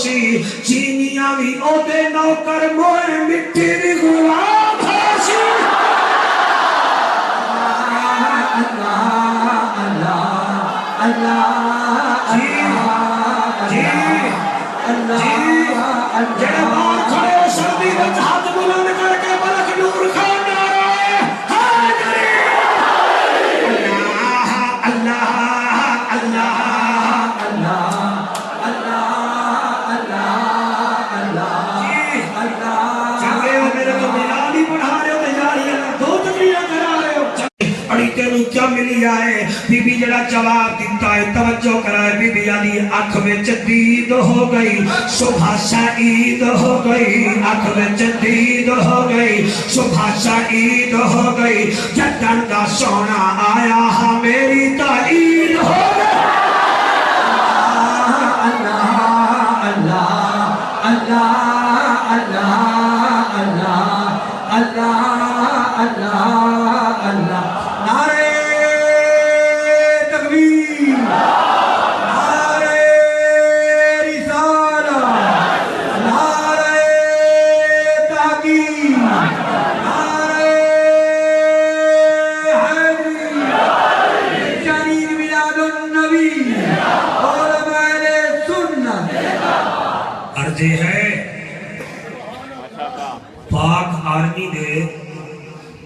سی چینیاں بھی او دے نوکر موئے مٹی دی غلام ہو سی اللہ اللہ اللہ جی جڑے بار کھڑے ہو سردی وچ ہاتھ بلند کر کے ملک نور خان نعرہ حیدری اللہ اللہ اللہ اللہ اللہ اللہ چاہے ہو میرے کو بلال ہی پڑھا رہے ہو تیاری ہے دو تقریریں کرا رہے ہو پڑھی تینوں کیا ملی آئے بی بی جڑا جواب دیتا ہے توجہ کرائے بی بی علی آنکھ وچ دید ہو گئی صبح سعید ہو گئی آنکھ وچ دید ہو گئی صبح سعید ہو گئی جدن دا سونا آیا ہاں میری تعید ہو گئی اللہ اللہ اللہ اللہ اللہ اللہ اللہ اللہ نعرے تکبیر نعرے رسالہ نعرے تحقیق نعرے حیدری شہید میلاد النبی علماء سنت عرض ہے پاک آرمی دے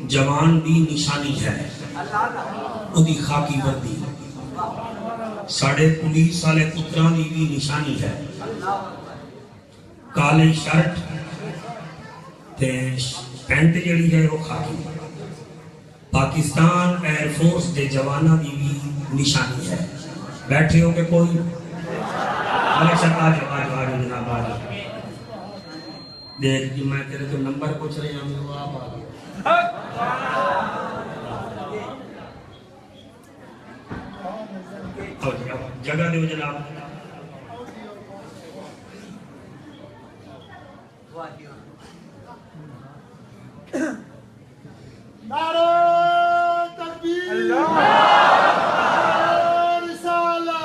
جوان دی نشانی ہے اُدھی خاکی وردی ساڑھے پولیس والے پتران دی بھی نشانی ہے کالے شرٹ تے پینٹ جڑی ہے وہ خاکی پاکستان ایئر فورس دے جوانہ دی بھی نشانی ہے بیٹھے ہو کہ کوئی ہمیشہ آجو جناب آجو دیکھ جی میں تیرے تو نمبر پوچھ رہے ہیں ہمیں وہ آپ آگے جگہ دے جناب نعرہ تکبیر اللہ رسالہ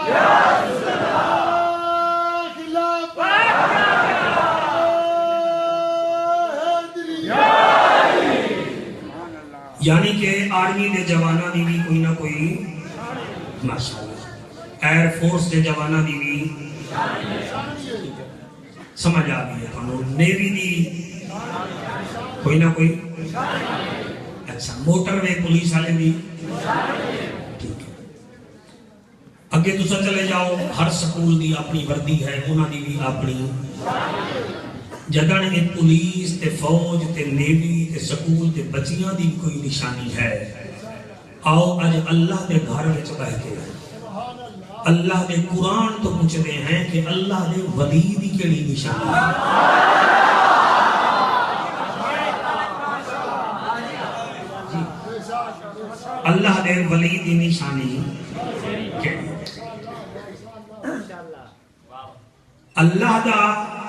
یعنی کہ آرمی دے جوانہ دی بھی کوئی نہ کوئی ماشاءاللہ ایئر فورس دے جوانہ دی بھی سمجھ آ گئی ہے نیوی دی کوئی نہ کوئی اچھا موٹر وے پولیس والے بھی ٹھیک ہے اگے دوسرا چلے جاؤ ہر سکول دی اپنی وردی ہے انہاں دی بھی اپنی جدن ان پولیس تے فوج تے نیوی تے سکول تے بچیاں دی کوئی نشانی ہے آؤ اج اللہ دے گھر وچ بیٹھ کے اللہ دے قرآن تو پوچھتے ہیں کہ اللہ دے ولی دی کیڑی نشانی ہے اللہ دے ولی دی نشانی کیڑی اللہ دا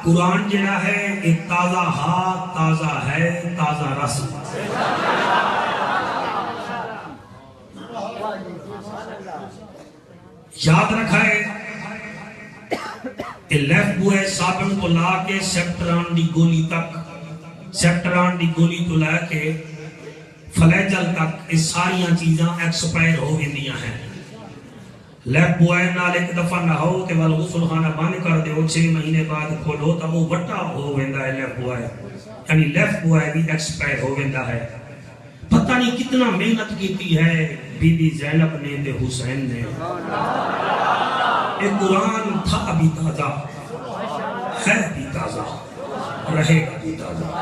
قرآن جڑا ہے ایک تازہ ہاتھ تازہ ہے تازہ رس یاد رکھا ہے کہ لیف بوئے صابن کو لا کے سیپٹران دی گولی تک سیپٹران دی گولی تو لے کے فلیجل تک اس ساریاں چیزاں ایکسپائر ہو گئیاں ہیں لیف بوائے نال ایک دفعہ نہ ہو کہ وہ غسل خانہ بند کر دے 6 مہینے بعد کھولو تو وہ وٹا ہو ویندا ہے لیف بوائے یعنی لیف بوائے بھی ایکسپائر ہو ویندا ہے پتہ نہیں کتنا محنت کیتی ہے بی بی زینب نے تے حسین نے یہ قرآن تھا بھی تازہ ہے بھی تازہ رہے گا بھی تازہ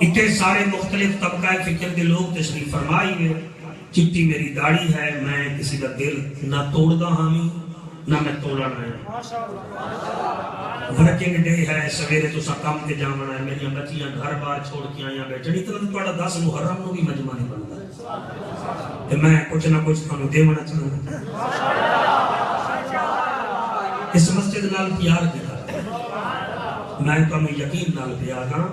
اتنے سارے مختلف طبقہ فکر کے لوگ تشریف فرمائی گئے چٹی میری داڑھی ہے میں کسی کا دل نہ توڑدا ہامی نہ میں توڑنا ہے ورکنگ ڈے ہے سویرے تو سا کام کے جامنا ہے میری بچیاں گھر بار چھوڑ کے آئیاں بیٹھے نہیں تو تھوڑا 10 محرم نو بھی مجمع نہیں بنتا کہ میں کچھ نہ کچھ تھانوں دیونا چاہوں اس مسجد نال پیار کیا میں تو ہمیں یقین نال پیار ہاں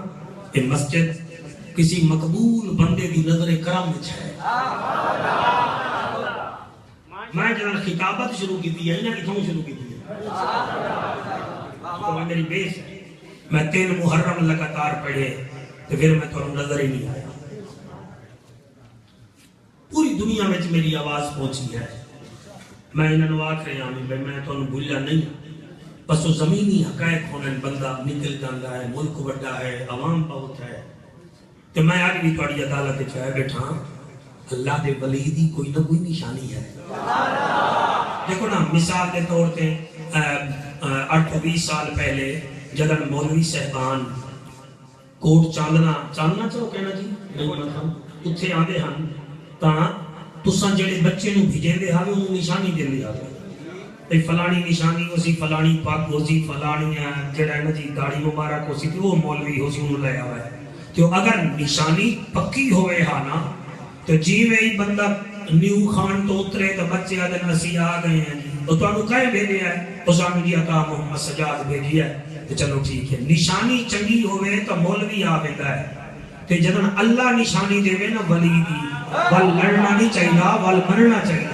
کہ مسجد کسی مقبول بندے دی نظر کرم وچ ہے میں جنہاں خطابت شروع کی تھی ہے نا کتوں شروع کی تھی تو میری بیس ہے میں 3 محرم لگاتار پڑھے تو پھر میں تو نظر ہی نہیں آیا پوری دنیا میں میری آواز پہنچی ہے میں انہوں آکھ رہے ہیں بھائی میں تو بھولا نہیں بس وہ زمینی حقائق ہونے بندہ نکل جاتا ہے ملک بڑا ہے عوام بہت ہے تو میں آج بھی تھوڑی عدالت چاہے بیٹھا اللہ دے ولی دی کوئی نہ کوئی نشانی ہے دیکھو نا مثال کے طور پہ 8-20 سال پہلے جدن مولوی صاحبان کوٹ چاندنا چاہو کہنا جی اتھے آدھے ہن تاں تساں جڑے بچے نو بھیجے دے ہاں انہوں نشانی دے لیا گئے فلانی نشانی ہو سی فلانی پاک ہو سی فلانی جڑا ہے نا جی داڑھی مبارک ہو سی تو وہ مولوی ہو سی انہوں لے آوے تو اگر نشانی پکی ہوئے ہاں نا تو جی میں ہی بندہ نیو خان تو اترے تو بچے آدھے نسی آ گئے ہیں جی تو انہوں کہے بھیجے ہے اس آنو جی عطا محمد سجاد بھیجی ہے تو چلو ٹھیک ہے نشانی چنگی ہوئے تو مولوی آبیدہ ہے تو جدن اللہ نشانی دے نا ولی دی ول لڑنا نہیں چاہیے ول مرنا چاہیے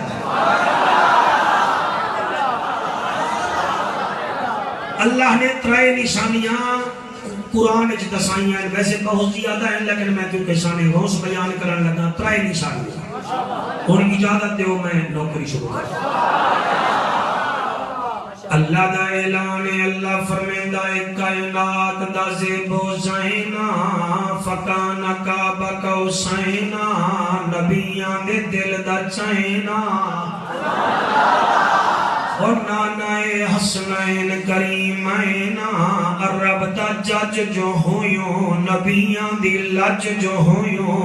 اللہ نے 3 نشانیاں قرآن اچھ دسائیاں ہیں ویسے بہت زیادہ ہیں لیکن میں کیونکہ شان غوث بیان کرنے لگا 3 نشانیاں اور اجازت دیو میں نوکری شروع کرتا اللہ دا اعلان اللہ فرمیندہ کائنات دا زیبو زینا فکانا کعبہ کوسینا نبیان دے دل دا چینا اور نانائے حسنین کریمین رب دا جج جو ہویوں نبیان دی لج جو ہویوں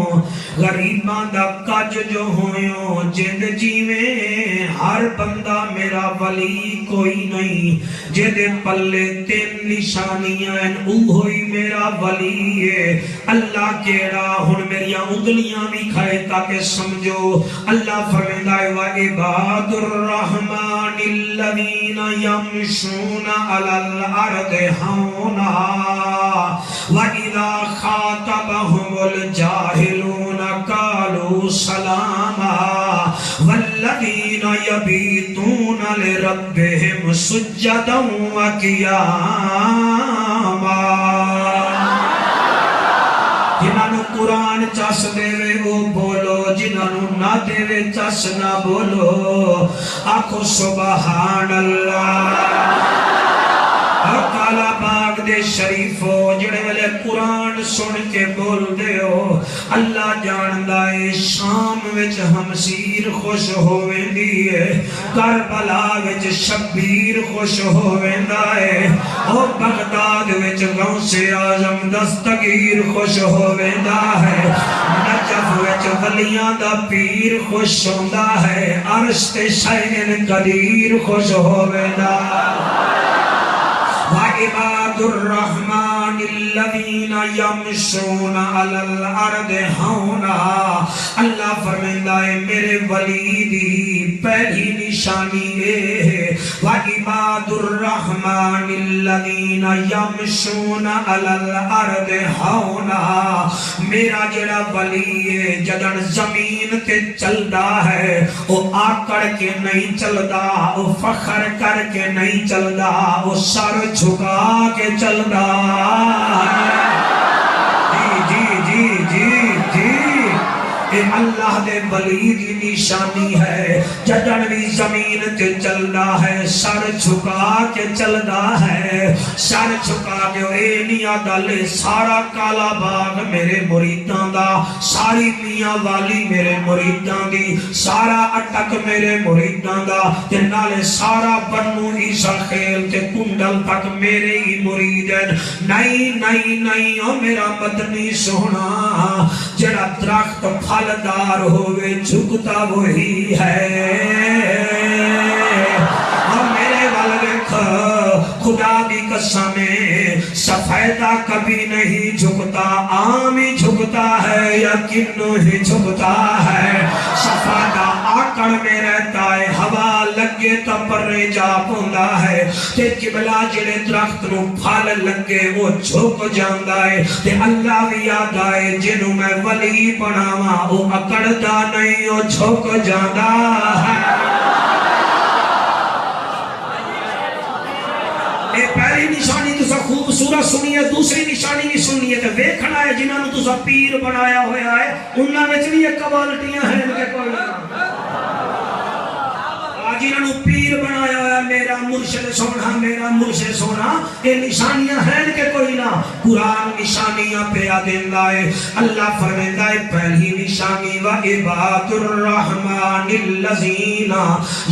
غریبان دا کج جو ہویوں جند جیویں ہر بندہ میرا ولی کوئی نہیں جد پلے 3 نشانیاں او ہوئی میرا ولی ہے اللہ کیڑا ہن میری انگلیاں بھی کھائے تاکہ سمجھو اللہ فرمیندہ ہے وعباد الرحمن الذین یمشون علی الارض ہونا وَإِذَا خَاطَبَهُمُ الْجَاهِلُونَ قَالُوا سَلَامًا وَالَّذِينَ يَبِيتُونَ لِرَبِّهِمْ سُجَّدًا وَقِيَامًا جنہوں قرآن چاس دے وے وہ بولو جنہوں نہ دے وے چاس نہ بولو آکھو سبحان اللہ کالا باغ دے شریفو جڑے والے قرآن سن کے بول دے ہو اللہ جاندائے شام وچ ہمسیر خوش ہوئے دیئے کربلا وچ شبیر خوش ہوئے دائے او بغداد وچ غوث اعظم دستگیر خوش ہوئے دائے نجف وچ ولیاں دا پیر خوش ہوندہ ہے عرش تے شین قدیر خوش ہوئے دائے وَعِبَادُ الرَّحْمَنِ الَّذِينَ يَمْشُونَ عَلَى الْأَرْضِ هَوْنًا اللہ فرمیندہ ہے میرے ولی دی پہلی نشانی ہے وَعِبَادُ الرَّحْمَنِ الَّذِينَ يَمْشُونَ عَلَى الْأَرْضِ هَوْنًا میرا جڑا ولی ہے جدن زمین تے چلدا ہے وہ آکڑ کے نہیں چلدا وہ فخر کر کے نہیں چلدا وہ سر جھکا کے چلدا اے اللہ دے ولی دی نشانی ہے جدن بھی زمین تے چلدا ہے سر جھکا کے چلدا ہے سر جھکا کے اے میاں گل سارا کالا باغ میرے مریداں دا ساری میاں والی میرے مریداں دی سارا اٹک میرے مریداں دا تے نالے سارا بنو عیسیٰ خیل تے کنڈل تک میرے ہی مرید ہیں نہیں او میرا مدنی سونا جڑا درخت پھلدار ہوئے جھکتا وہی ہے اور میرے والے خدا دی قسمیں سفیدہ کبھی نہیں جھکتا، عام ہی جھکتا ہے یا کنو ہی جھکتا ہے، سفیدہ آکڑ میں رہتا ہے، ہوا لگے تا پر جا پوندا ہے، تے قبلہ جڑے درخت نو پھل لگے وہ جھک جاندا ہے، تے اللہ بھی یاد آئے جنوں میں ولی بناواں او اکڑدا نہیں او جھک جاندا ہے۔ اے پہلی نشانی تسا خوبصورت سنی ہے، دوسری نشانی بھی سنی ہے، تے ویکھنا ہے جنہاں نو تسا پیر بنایا ہویا ہے انہاں وچ بھی ایک کوالٹیاں ہیں کہ کوئی جنہاں نو پیر بنایا ہویا میرا مرشد سونا، میرا مرشد سونا، یہ نشانیاں ہیں کہ کوئی نہ، قرآن نشانیاں پہ دیندا ہے۔ اللہ فرمائندا ہے پہلی نشانی وَعِبَادُ الرَّحْمَنِ الَّذِينَ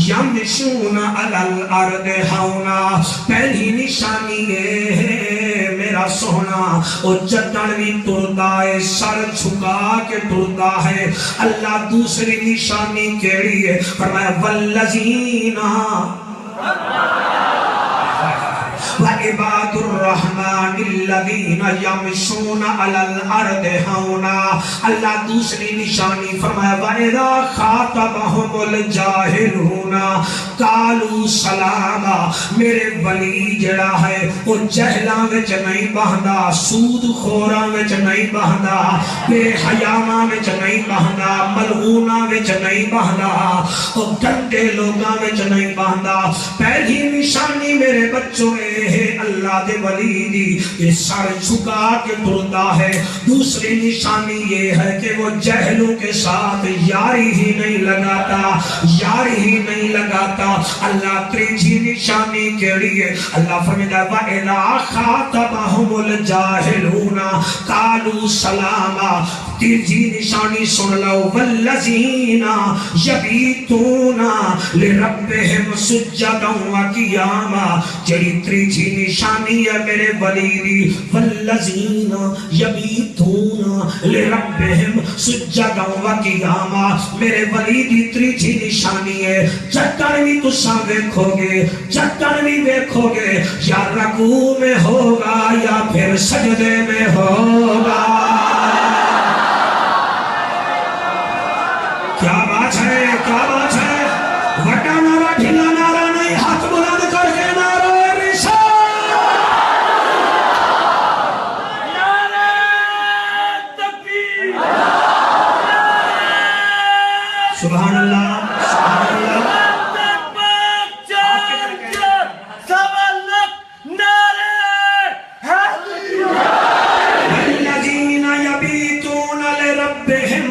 يَمْشُونَ عَلَى الْأَرْضِ هَوْنًا، پہلی نشانی ہے میرا سونا او جتن بھی ٹردا ہے، سر جھکا کے ٹردا ہے۔ اللہ دوسری نشانی کیڑی ہے؟ فرمایا وَالَّذِينَ وَعِبَادُ الرَّحْمَنِ الَّذِينَ يَمْشُونَ عَلَى الْأَرْضِ هَوْنًا، اللہ دوسری نشانی فرمایا وَإِذَا خَاطَبَهُمُ الْجَاهِلُونَ قَالُوا سَلَامًا، میرے ولی جڑا ہے وہ جہلاں وچ نہیں بہندا، سود خوراں وچ نہیں بہندا، بے حیاواں وچ نہیں بہندا، ملعوناں وچ نہیں بہندا، او گندے لوگاں وچ نہیں بہندا۔ پہلی نشانی میرے بچوں ہے اللہ دے ولی دی یہ سر جھکا کے ٹردا ہے۔ دوسری نشانی یہ ہے کہ وہ جہلوں کے ساتھ یاری ہی نہیں لگاتا، یاری ہی نہیں لگاتا۔ اللہ تیسری نشانی کیڑی ہے؟ اللہ فرماتا ہے وَإِذَا خَاطَبَهُمُ الْجَاهِلُونَ قَالُوا سَلَامًا، تیسری نشانی سن لو وَالَّذِينَ يَبِيتُونَ لِرَبِّهِمْ سُجَّدًا وَقِيَامًا، جڑی تیسری نشانی ہے میرے ولی دی وَالَّذِينَ يَبِيتُونَ لِرَبِّهِمْ سُجَّدًا وَقِيَامًا، میرے ولی دی تیسری نشانی ہے چٹن بھی تساں دیکھو گے، چٹن بھی دیکھو گے یا رکوع میں ہوگا یا پھر سجدے میں ہوگا۔ کیا بات ہے، کیا بات ہے، وٹا نعرہ ڈھیلا نعرہ نہیں، ہاتھ بلند کر کے نعرہ رسالت، نعرہ تکبیر، سبحان اللہ، سبحان اللہ۔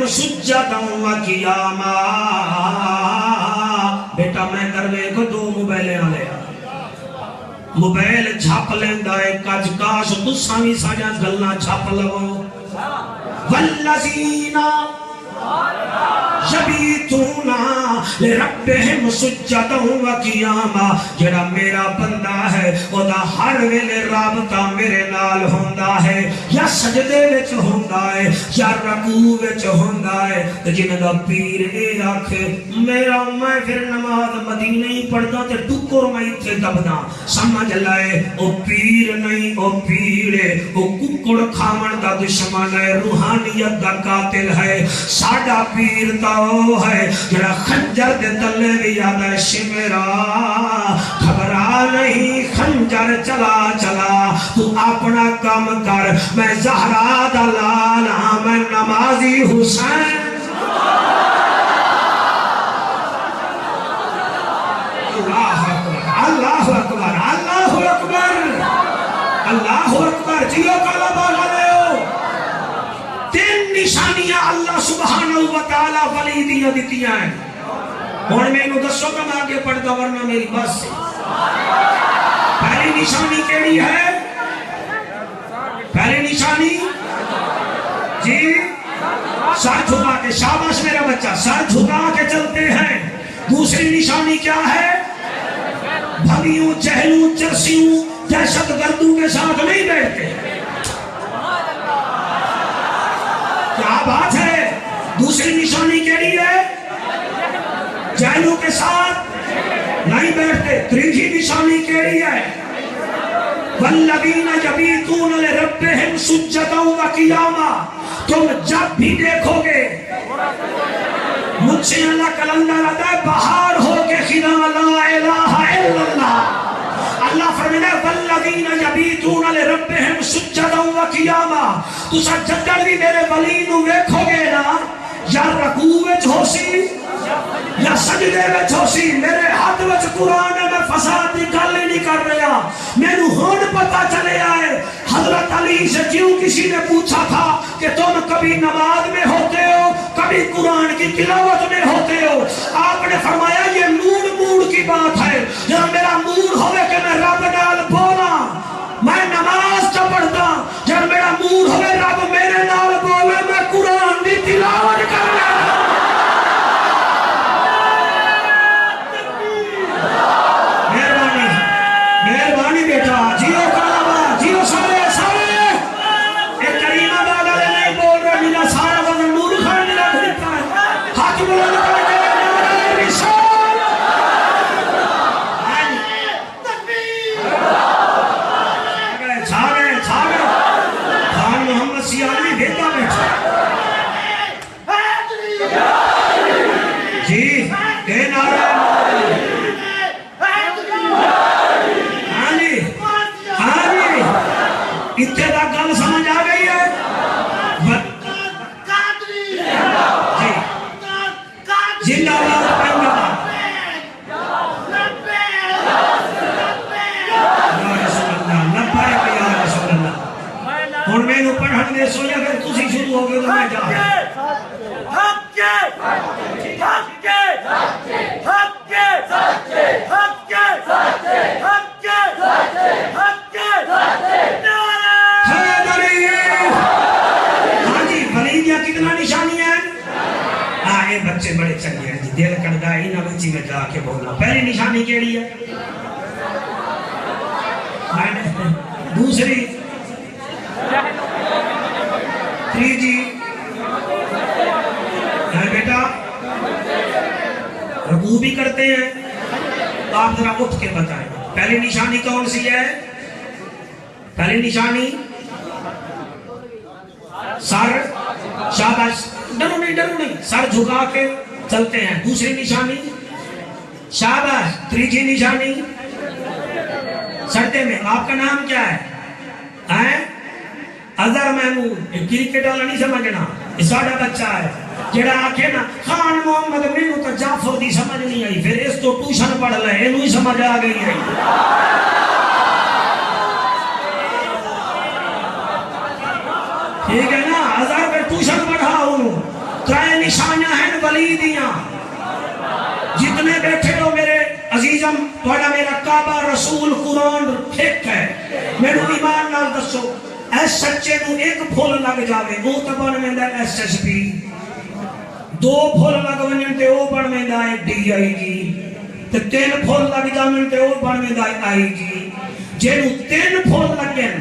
سجداً وقیاما، بیٹا میں کروے کو دو موبائلیں آلے موبائل جھاپ لیندہ ہے کج کاش تساں وی ساڈیاں گلاں جھاپ لو۔ والذین یبیتون لربہم سجداً وقیاما، جڑا میرا بندہ ہے او دا ہر ویلے رابطہ میرے نال ہوندا ہے، یا سجدے وچ ہوندا ہے یا رکوع وچ ہوندا ہے۔ جن دا پیر اے آکھے میرا میں پھر نماز مدینے ہی پڑھدا تے ٹکر میں ایتھے دبدا، سمجھ لائے او پیر نہیں، او پیر ہے، او ککڑ کھاون دا دشمن ہے، روحانیت دا قاتل ہے۔ ساڈا پیر تا او ہے جڑا خنجر دے تلے بھی یاد ہے شمرا، گھبرا نہیں خنجر چلا چلا، تو اپنا کام کر، میں زہرا دا لالا، میں نمازی حسین۔ اللہ اکبر، اللہ اکبر، اللہ اکبر، جیو کالا باغا لے ہو۔ تین نشانیاں اللہ سبحانہ وتعالی ولی دیا دیتیاں ہیں۔ اور میں انہوں دسو کم آگے پڑھتا ورنہ میری بس سے۔ پہلی نشانی کیڑی ہے؟ پہلی نشانی جی سر جھکا کے، شاباش میرا بچہ، سر جھکا کے چلتے ہیں۔ دوسری نشانی کیا ہے؟ بھگیوں چہلوں چرسیوں دہشت گردوں کے ساتھ نہیں بیٹھتے۔ کیا بات ہے؟ دوسری نشانی کیڑی ہے؟ جہلوں کے ساتھ نہیں بیٹھتے۔ تیسری نشانی کیڑی ہے؟ والذین یبیتون لربہم سجدا وقیاما. تم جب بھی دیکھو گے مجھ سے اللہ کلندر آتا ہے بہار ہو کے خدا لا الہ الا اللہ. اللہ فرمائے والذین یبیتون لربہم سجدا وقیاما. تسا جدر بھی میرے ولی نو ویکھو گے نا یا رکوع وچ ہوسی یا سجدے وچ ہوسی. میرے ہاتھ وچ قرآن ہے, میں فساد دی گل نہیں کر رہا. مینوں ہن پتہ چلے آئے حضرت علی سے کیوں کسی نے پوچھا تھا کہ تم کبھی نماز میں ہوتے ہو کبھی قرآن کی تلاوت میں ہوتے ہو. آپ نے فرمایا یہ موڈ کی بات ہے. جب میرا موڈ ہوئے کہ میں رب نال بولا میں نماز کا پڑھتا, جب میرا موڈ ہوئے رب میرے نال بولے میں قرآن کی تلاوت کر رہا. مہربانی بیٹا جیو کلابا جیو سارے سارے. ایک کریم آباد والے نہیں بول رہے میرا سارا وزن نور خان نے رکھ دیتا ہے. ہاتھ بلند کر کے نعرہ رسالت. چھا گئے خان محمد سیالی بھیتا بیٹھا جی اے نعرہ اتنا گل سمجھ آ گئی ہے. زندہ باد پنجاب. ہوں میں پڑھن دے سو یا پھر تسی شروع ہو گئے تو میں جا کتنا نشانی ہے. یہ بچے بڑے چنگے ہیں جی, دل کرتا ہے انہاں بچی میں جا کے بولنا. پہلی نشانی کیڑی ہے؟ دوسری تیجی بیٹا رکوع بھی کرتے ہیں. آپ ذرا اٹھ کے بتائیں پہلی نشانی کون سی ہے؟ پہلی نشانی سر شاباش, ڈرو نہیں سر جھکا کے چلتے ہیں. دوسری نشانی شاباش. تیسری نشانی سردے میں. آپ کا نام کیا ہے؟ اظہر محمود. کرکٹ والا نہیں سمجھنا, ساڈا بچہ ہے. جڑا آکھے نا خان محمد مینوں تو جعفر دی سمجھ نہیں آئی, پھر اس تو ٹیوشن پڑھ لے اینوں ہی سمجھ آ گئی ہے. ٹھیک ہے نا, ہزار پہ ٹیوشن پڑھاؤں. ترائے نشانیاں ہیں ولی دیاں. جتنے بیٹھے ہو میرے عزیزم, تھوڑا میرا کعبہ رسول قرآن ٹھیک ہے. میرے ایمان نال دسو ایس سچے نو ایک پھول لگ جاوے وہ تو بن ویندا ایس ایس پی, دو پھول لگ ونجن تے وہ بن ویندا ہے ڈی آئی جی, تے تین پھول لگ جاون تے وہ بن ویندا ہے آئی جی. جنوں تین پھول لگن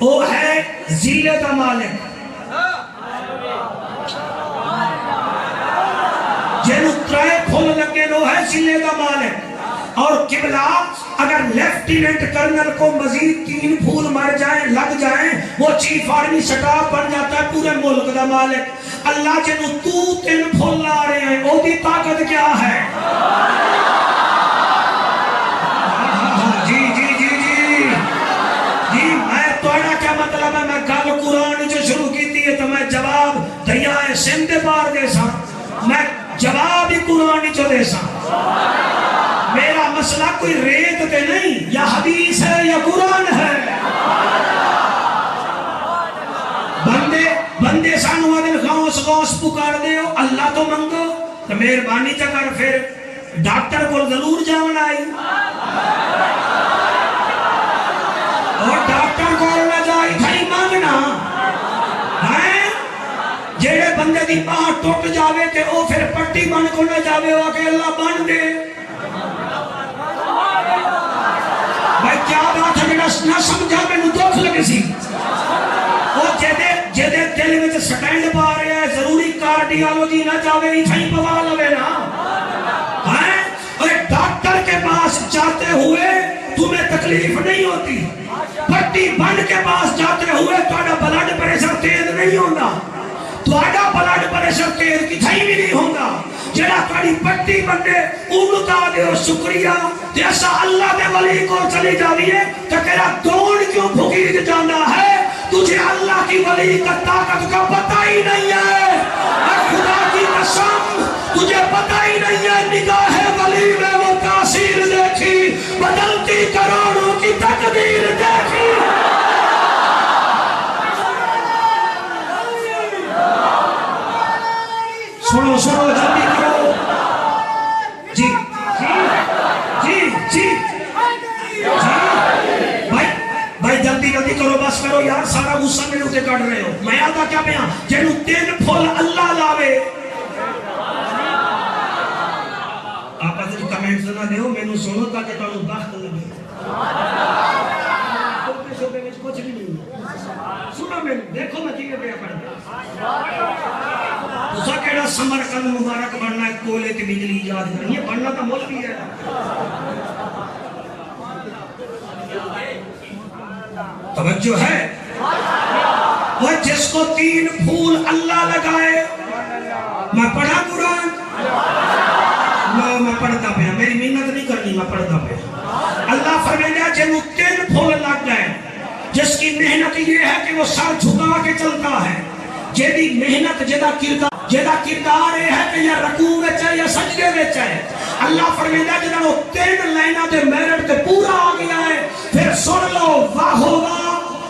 وہ ہے ذلت کا مالک. جنوں ترائے پھول لگن وہ ہے ذلت کا مالک. اور قبلہ اگر لیفٹیننٹ کرنل کو مزید 3 پھول مر جائیں لگ جائیں وہ چیف آرمی سٹاف بن جاتا ہے پورے ملک کا مالک. اللہ جنوں تو 3 پھول لا رہے ہیں وہ دی طاقت کیا ہے؟ مطلب ہے میں گل قرآن جو شروع کی تھی تو میں جواب دریائے سندھ پار دے سا, میں جواب ہی قرآن جو دے سا. میرا مسئلہ کوئی ریت تے نہیں, یا حدیث ہے یا قرآن ہے. بندے سانو آدھن غوث پکار دے ہو, اللہ تو منگو تو مہربانی چکر پھر ڈاکٹر کو ضرور جاؤں آئی. اور ڈاکٹر کو نہ جائی تھائی مانگنا ہے. جیڑے بندے دی باہ ٹوٹ جاوے تے او پھر پٹی بن کو نہ جاوے ہوا کہ اللہ بن دے. بھائی کیا بات ہے نہ سمجھا میں نو دکھ لگے سی. وہ جیدے دل میں سٹینڈ پا رہے ہیں ضروری کارڈیالوجی نہ جاوے ہی تھائی پوا لوے نا. اور ایک ڈاکٹر کے پاس جاتے ہوئے تمہیں تکلیف نہیں ہوتی, پٹی بن کے پاس جاتے ہوئے تھوڑا بلڈ پریشر تیز نہیں ہوتا، تھوڑا بلڈ پریشر تیز کتھائی بھی نہیں ہوتا، جڑا تھوڑی پٹی بندے اونتا دے اور شکریہ جیسا اللہ دے ولی کو چلی جاوی ہے کہ تیرا دوڑ کیوں بھگید جانا ہے، تجھے اللہ کی ولی کا طاقت کا پتہ ہی نہیں ہے، اے خدا کی قسم تجھے پتہ ہی نہیں ہے، نگاہ ولی میں وہ تاثیر دیکھی، بدلتی کروڑوں کی تقدیر دیکھی۔ سنو سنو جلدی کرو، جی جی جی جی بھائی جلدی جلدی کرو، بس کرو یار، سارا غصہ میرے اتے کٹ رہے ہو۔ میں آتا کیا پیا جنو تین پھول اللہ لاوے، آپ اگر کمنٹس نہ دیو مینوں سنو تاکہ تانوں بخت لگے، شوبے وچ کچھ بھی نہیں سنو، میں دیکھو میں کیویں پیا پڑھدا، تسا کیڑا سمرقند مبارک بننا ہے، کولے تے بجلی ایجاد کرنی ہے، بننا تو مولوی ہے۔ توجہ ہے، وہ جس کو تین پھول اللہ لگائے، میں پڑھا قرآن، میں پڑھتا پیا، میری محنت نہیں کرنی، میں پڑھتا پیا۔ اللہ فرمایا جنہوں تین پھول لگ جائے، جس کی محنت یہ ہے کہ وہ سر جھکا کے چلتا ہے، جیدی محنت جیدہ کردار ہے کہ یا رکوع وچ ہے یا سجدے وچ ہے، اللہ فرمایا جنہاں وہ تین لائنہ دے میرٹ تے پورا آ گیا ہے، پھر سن لو وَهُوَ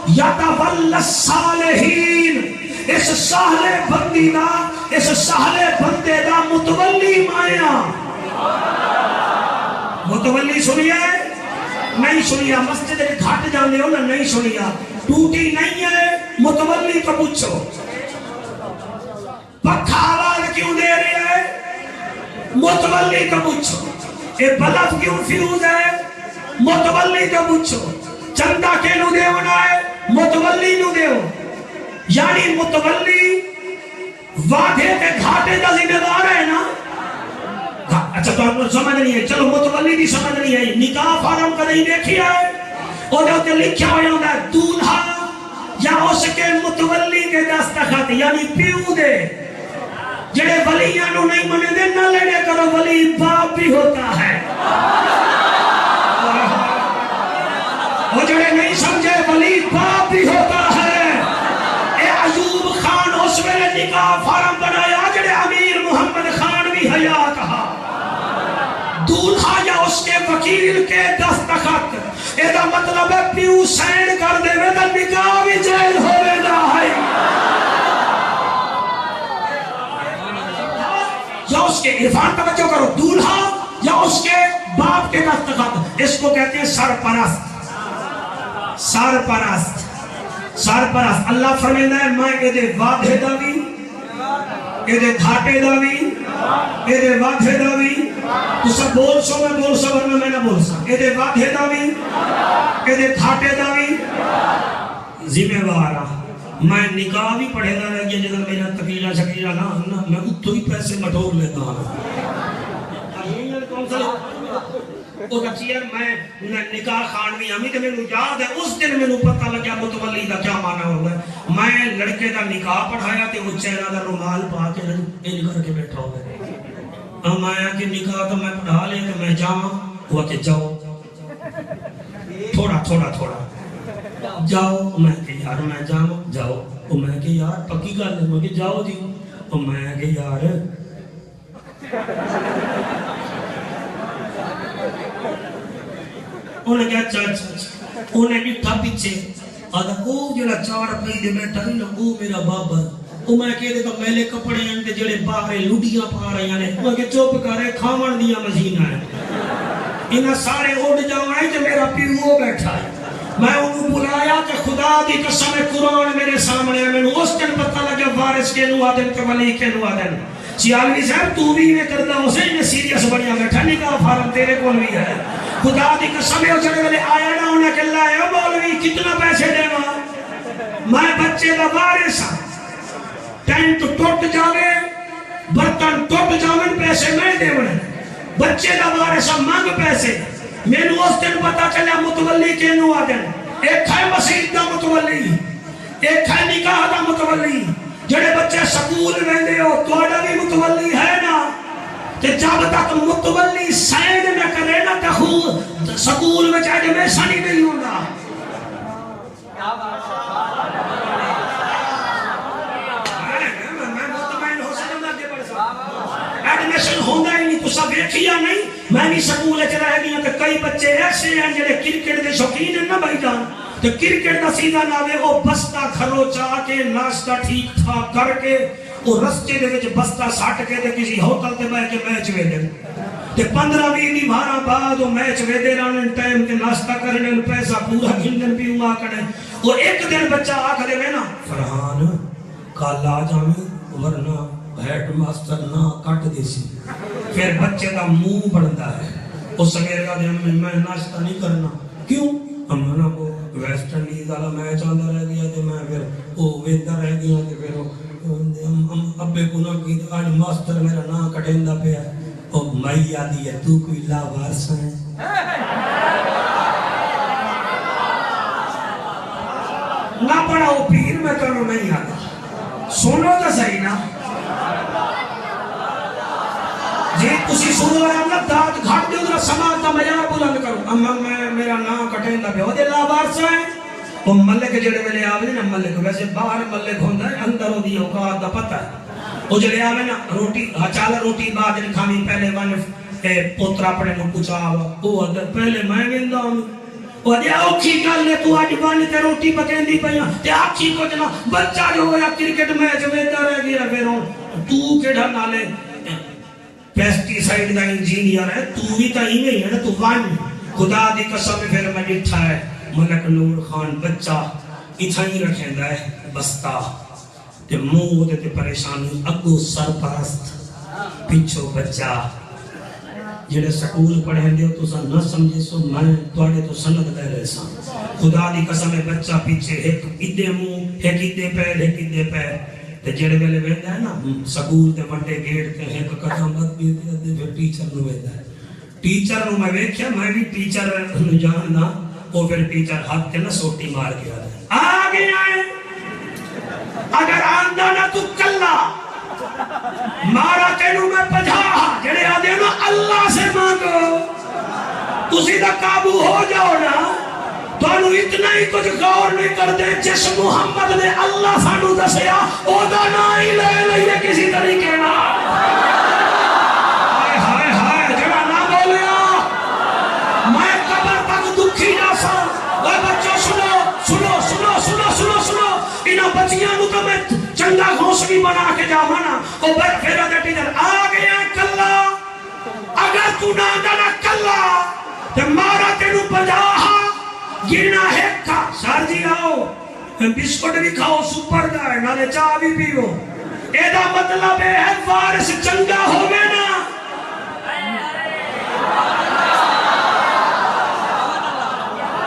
يَتَوَلَّى الصَّالِحِينَ، اس سہلے بندی دا، اس سہلے بندے دا متولی مایا، متولی سنیا ہے؟ نہیں سنیا، مسجد گھٹ جانے ہو نا، نہیں سنیا، ٹوٹی نہیں ہے، متولی کو پوچھو، پکھا آواز کیوں دے رہے ہے، متولی کو پوچھو، اے بلب کیوں فیوز ہے، متولی کو پوچھو، چندہ کے نو دے ہونا ہے، متولی نو دے ہو، یعنی متولی وعدے کے گھاٹے کا ذمہ دار ہے نا۔ اچھا تو آپ کو سمجھ نہیں ہے، چلو متولی بھی سمجھ نہیں ہے، نکاح فارم کا نہیں دیکھی ہے، اور جو لکھا ہویا ہوتا ہے دولہا یا اس کے متولی کے دستخط، یعنی پیو دے، جڑے ولیاں نو نہیں منے دے نہ لینے کرو، ولی باپ بھی ہوتا ہے، وہ جڑے نہیں سمجھے ولی باپ بھی ہوتا ہے۔ اے ایوب خان اس ویلے نکاح فارم بنایا جڑے امیر محمد خان بھی حیات کہا، دولہا یا اس کے وکیل کے دستخط، ایدہ مطلب ہے پیو سین کر دے میں تا نکاح بھی جائز ہو لینا ہے، یا اس کے عرفان توجہ کرو، دولہا یا اس کے باپ کے دستخط، اس کو کہتے ہیں سرپرست، سرپرست، سرپرست۔ اللہ فرمیندہ ہے میں ایدے وعدے داوی، ایدے گھاٹے داوی، ایدے وعدے داوی، تو سب بول سو میں بول سو ورنہ میں نہ بول سا، ایدے وعدے داوی، ایدے گھاٹے داوی، ذمہ وارا، میں نکاح بھی پڑھے دا رہ گیا جدر میرا تقیلہ شکیلہ نہ، میں اتو ہی پیسے مٹھور لیتا ہوں۔ وہ کہتی ہے میں نکاح خانوی ہمیں کہ میں نے یاد ہے اس دن میں نے پتہ لگیا متولی دا کیا معنی ہوگا ہے، میں لڑکے دا نکاح پڑھایا تے وہ چہرہ دا رومال پا کے ان کر کے بیٹھا ہوگا، ہم آیا کہ نکاح تو میں پڑھا لے کہ میں جاؤں، وہ کہ جاؤ تھوڑا تھوڑا تھوڑا جاؤ، میں کہ یار میں جاؤں جاؤ، وہ میں کہ یار پکی کر لیں، میں کہ جاؤ جی، وہ میں کہ یار انہیں کیا چاچا، انہیں بیٹھا پیچھے آدھا او جڑا 4 روپے دے بیٹھا نہیں نا او میرا بابا، او میں کہہ دیتا میلے کپڑے ہیں تے جڑے باہر لوڈیاں پا رہے ہیں، وہ کہ چوپ کر رہے کھاون دیا مشیناں ہیں، انہاں سارے اڑ جاؤں کہ میرا پیو بیٹھا ہے۔ میں انہوں بلایا کہ خدا دی قسم قرآن میرے سامنے ہے، میں نے اس دن پتہ لگا وارث کے نو آدن تے ولی کے نو آدن، سیالوی صاحب تو بھی میں کرتا اسے ہی میں سیریس بڑھیا بیٹھا نکاح فارم تیرے کول بھی ہے، خدا دی قسم ہے جڑے والے آیا نہ انہیں کہ اللہ ہے مولوی کتنا پیسے دے ماں، میں بچے دا وارث ہاں، ٹینٹ ٹوٹ جاوے برتن ٹوٹ جاوے پیسے میں دے وڑے، بچے دا وارث ہاں مانگ پیسے، میں نے اس دن پتا چلا متولی کے نو آدن، ایک ہے مسجد دا متولی، ایک ہے نکاح دا متولی. جڑے بچے سکول ویندے ہو تہاڈا بھی متولی ہے نا، تے جب تک متولی سائن نہ کرے نا تے سکول وچ ایڈمیشن ہی نہیں ہوندا. ایڈمیشن ہوندہ ہی نہیں. تو سب ویکھیا نہیں، میں بھی سکول وچ رہ گیا تے کئی بچے ایسے ہیں جڑے کرکٹ دے شوقین ہیں نا بھائی جان، تے کرکٹ دا سیزن آوے او بستہ کھروچا کے ناشتہ ٹھیک ٹھاک کر کے او رستے دے وچ بستہ سٹ کے تے کسی ہوٹل تے بیٹھ کے میچ ویندے تے 15-20 دی بھارا بعد او میچ ویندے رہن ٹائم تے ناشتہ کرنے پیسہ پورا گھندن پیو آ کڑے. او ایک دن بچہ آکھ دے نا فرحان کل آ جاویں ورنہ ہیڈ ماسٹر نہ کٹ دے سی. پھر بچے دا منہ بڑھتا ہے. اس سویرے کا دن میں ناشتہ نہیں کرنا. کیوں؟ ہمارا وہ ویسٹ انڈیز والا میچ آندا رہ گیا تے میں پھر وہ ویندا رہ گیا تے پھر ابے کو نہ کی آج ماسٹر میرا نہ کٹیندا پیا. او مائی آدی ہے تو کوئی لاوارث ہے. نہ پڑھا وہ پیر میں کرو نہیں آتا. سنو تو صحیح نا جی تسی سنو رہا نا داد گھٹ دے ادھر سماج دا معیار بلند کرو. اما میں میرا نام کٹیں دا پیا دے لاوارث ہے. وہ ملک جڑے ویلے آوے نا ملک ویسے باہر ملک ہوندا ہے اندر اودی اوقات دا پتہ ہے. وہ جڑے آوے نا روٹی چال روٹی بعد نہیں کھانی پہلے ون پوترا اپنے نو پچاوا وہ پہلے میں ویندا ہوں. وہ دے اوکھی گل نے تو اج بن تے روٹی پکیندی پیاں تے آکھی کچھ نہ بچہ جو ہویا کرکٹ میچ ویندا رہ گیا. پھر تو کیڑا نالے پیسٹی سائیڈ دا انجینئر ہے تو بھی تا ایویں ہے نا تو ون خدا دی قسم. پھر میں ڈٹھا ہے ملک نور خان بچہ اتھا ہی رکھیندا ہے بستہ تے منہ تے پریشانی اگو سرپرست پیچھو بچہ. جڑے سکول پڑھیں دے تو نہ سمجھے سو میں تواڈے تو سند لے رہے سا. خدا دی قسم ہے بچہ پیچھے ایک ادے منہ ایک ادے پیر ایک ادے پیر تے جڑے ویلے ویندا ہے نا سکول تے وڈے گیٹ تے ایک قدم بد بھی تے پھر ٹیچر نو ویندا ہے. ٹیچر نو میں ویکھیا میں بھی ٹیچر نو جاننا. او پھر ٹیچر ہاتھ تے نہ سوٹی مار کے آ گیا ہے. اگر آندا نہ تو کلا مارا تینوں میں 50 جڑے آدھے نا اللہ سے مانگو تسی دا قابو ہو جاؤ نا. تانوں اتنا ہی کچھ غور نہیں کر دے جس محمد نے اللہ سانو دسیا او دا نام ہی لے لئیے کسی طریقے نا. ہائے ہائے ہائے جڑا نہ بولیا میں قبر تک دکھی نہ سا. اے بچوں سنو سنو سنو سنو سنو سنو انہاں بچیاں نو تو میں چنگا گھونسلی بنا کے جاواں نا. او بچ پھر دے ٹیچر آ گیا کلا. اگر تو نہ آندا کلا تے مارا تینوں 50 گرنا ہے کا. سر جی آؤ بسکٹ بھی کھاؤ سپر دا ہے نالے چاہ بھی پیو. اے دا مطلب ہے وارث چنگا ہوے نا.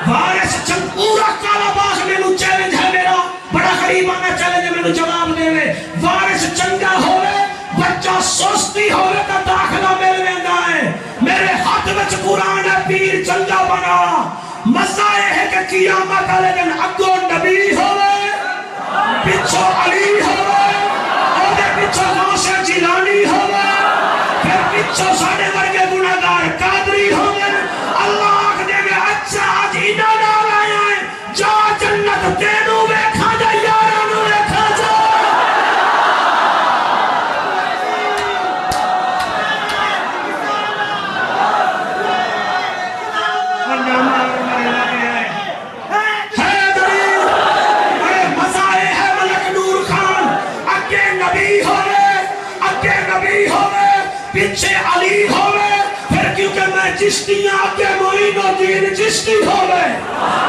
وارث چنگ پورا کالا باغ میں نو چیلنج ہے میرا بڑا غریب آنا چیلنج میں نو جواب دے وے. وارث چنگا ہوے بچہ سستی ہوے تا داخلہ مل ویندا ہے. میرے ہاتھ وچ قرآن ہے پیر چنگا بنا. مزہ ہے کہ قیامت والے دن اگوں نبی ہوے پچھو علی ہوے اور دے پچھو غوث جیلانی ہوے پھر پچھو ساڈے ورگے گناہگار قادری ہوے. اللہ آکھ دے گے اچھا اج انہاں نال آیا ہے جا جنت تینوں ویکھا جا یاراں نوں ویکھا جا. پیچھے علی ہوئے پھر کیونکہ میں چشتیاں کے معین الدین چشتی ہوئے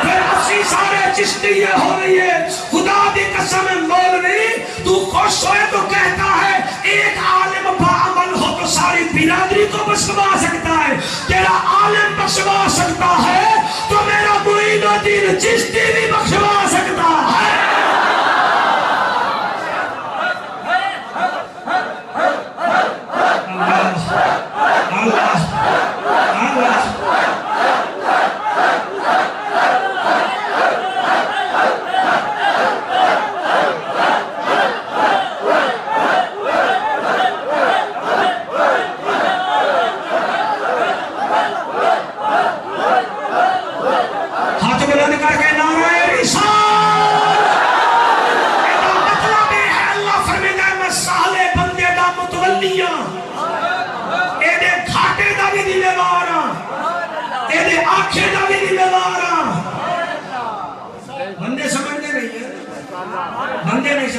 پھر اسی سارے چشتی ہوئے. خدا دی قسم مولوی تو خوش ہوئے تو کہتا ہے ایک عالم باعمل ہو تو ساری برادری کو بخشوا سکتا ہے. تیرا عالم بخشوا سکتا ہے تو میرا معین الدین چشتی بھی بخشوا سکتا ہے.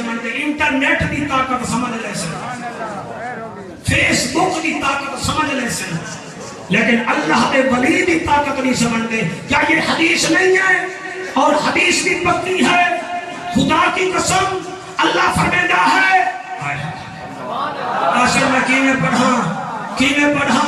سمجھتے انٹرنیٹ دی طاقت سمجھ لے سن فیس بک دی طاقت سمجھ لے سن لیکن اللہ دے ولی دی طاقت نہیں سمجھتے کیا یہ حدیث نہیں ہے اور حدیث بھی پکی ہے خدا کی قسم اللہ فرماتا ہے آخر میں کیویں پڑھا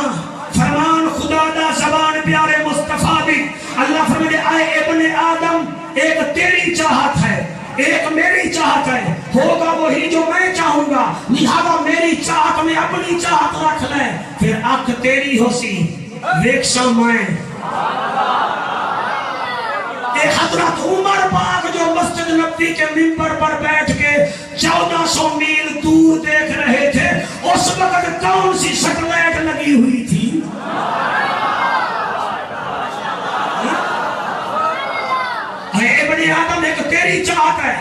فرمان خدا دا زبان پیارے مصطفیٰ دی اللہ فرماتے اے ابن آدم ایک تیری چاہت ہے ایک میری چاہت ہے ہوگا وہی جو میں چاہوں گا لہذا میری چاہت میں اپنی چاہت رکھ لے پھر آنکھ تیری ہو سی ویکشا میں اے حضرت عمر پاک جو مسجد نبوی کے منبر پر بیٹھ کے 1400 میل دور دیکھ رہے تھے اس وقت کون سی سیٹلائٹ لگی ہوئی تھی اے ابن آدم ایک تیری چاہت ہے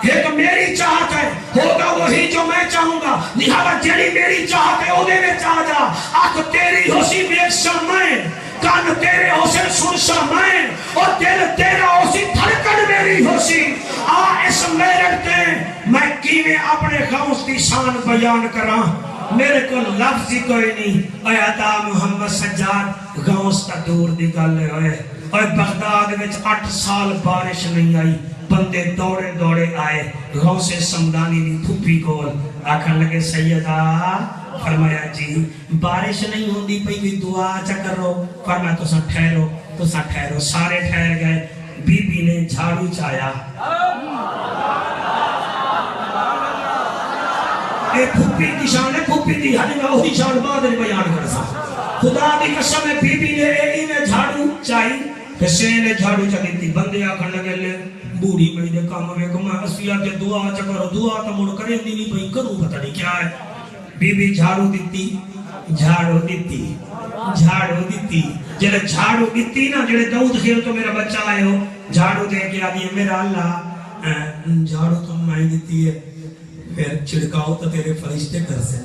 ایک میری چاہت ہے ہوگا وہی جو میں چاہوں گا لہذا جڑی میری چاہت ہے اودے میں چاہ جا آنکھ تیری ہو سی ویکشا میں کان تیرے ہو سے سنشا میں اور دل تیرا ہو سی دھڑکن میری ہو سی اس میرٹ تے میں کیویں اپنے غوث دی شان بیان کراں میرے کو لفظ ہی کوئی نہیں اے عطا محمد سجاد غوث تا دور دی گل ہوئے اور بغداد وچ 8 سال بارش نہیں آئی بندے دوڑے دوڑے آئے غوث سمدانی دی پھپھی کول آکھن لگے سیدہ فرمایا جی بارش نہیں ہوندی پئی بھی دعا چا کرو فرمایا تو ٹھہرو سارے ٹھہر گئے بی بی نے جھاڑو چایا اے پھپھی کی شان ہے پھپھی دی ہر میں وہی شان بعد میں بیان کر سا خدا دی قسم ہے بی بی نے اے میں جھاڑو چائی حسین نے جھاڑو چا دیتی بندے آکھن لگے لے بوڑھی میں دے کام ویکھو میں اسیا تے دعا چا کرو دعا تا مڑ کرے دی نہیں پئی کروں پتہ نہیں کیا ہے بی بی جھاڑو دیتی جڑے جھاڑو دیتی نا جڑے داؤد خیل تو میرا بچہ آئے ہو جھاڑو دے کے آدھی ہے میرا اللہ جھاڑو تو میں دیتی ہے پھر چھڑکاؤ تو تیرے فرشتے کر سے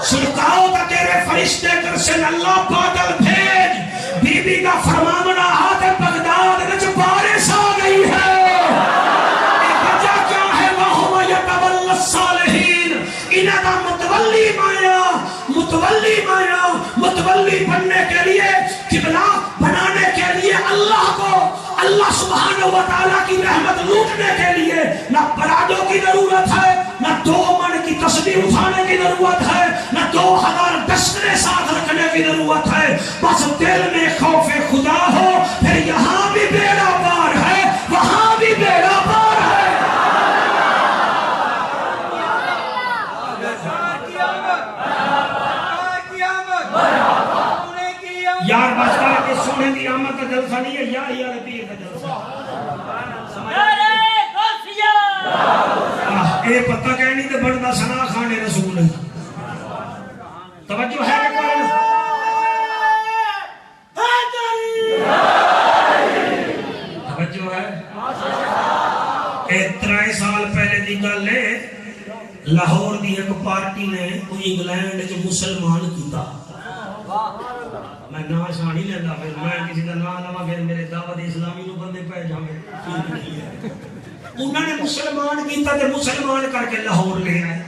چھڑکاؤ تو تیرے فرشتے کر سے اللہ بادل بھیج بی بی کا فرمانا ہاتھ بغداد وچ بارش آ گئی ہے انہا متولی بننے کے لیے قبلہ بنانے کے لیے اللہ سبحانہ وتعالی کی رحمت لوٹنے کے لیے نہ پرادوں کی ضرورت ہے نہ 2 من کی تسبیح اٹھانے کی ضرورت ہے نہ 2000 دشترے ساتھ رکھنے کی ضرورت ہے بس دل میں خوف خدا ہو پھر یہاں بھی بیڑا پار ہے وہاں بھی بیڑا پار ہے یار بچتا ہے کہ سونے دی آمد کا جلسہ نہیں ہے یا پیر کا جلسہ اے پتہ کہنی تے بڑھتا سنا خانے رسول ہے توجہ ہے کہ توجہ ہے 3 سال پہلے دی گل ہے لاہور دی ایک پارٹی نے کوئی انگلینڈ جو مسلمان کیتا میں نہ شانی لیندہ پھر میں کسی کا نہ لما پھر میرے دعوت اسلامی نو بندے پہ جامے انہوں نے مسلمان کیتا تے مسلمان کر کے لاہور لے آئے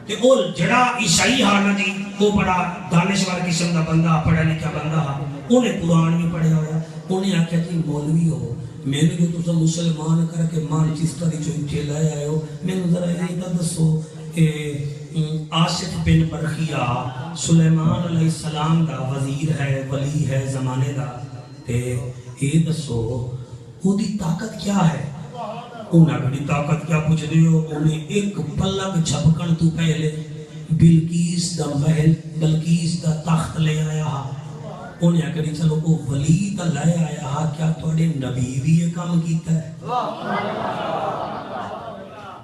تے وہ جڑا عیسائی ہانا جی وہ بڑا دانشور قسم دا بندہ پڑھا لکھا بندہ انہیں قرآن بھی پڑھا ہوا انہیں آکھا جی مولوی ہو میں نے جو تسا مسلمان کر کے مانچسٹر جو اٹھے لائے آئے ہو میں نے ذرا یہ دسو کہ آصف بن برخیہ سلیمان علیہ السلام دا وزیر ہے ولی ہے زمانے دا تے یہ دسو وہ دی طاقت کیا ہے انہاں کی طاقت کیا پوچھ رہے ہو انہیں ایک پلک جھپکن تو پہلے بلقیس دا محل بلقیس دا تخت لے آیا انہیں کہا چلو وہ ولی تا لے آیا کیا توڑے نبی بھی یہ کام کیتا ہے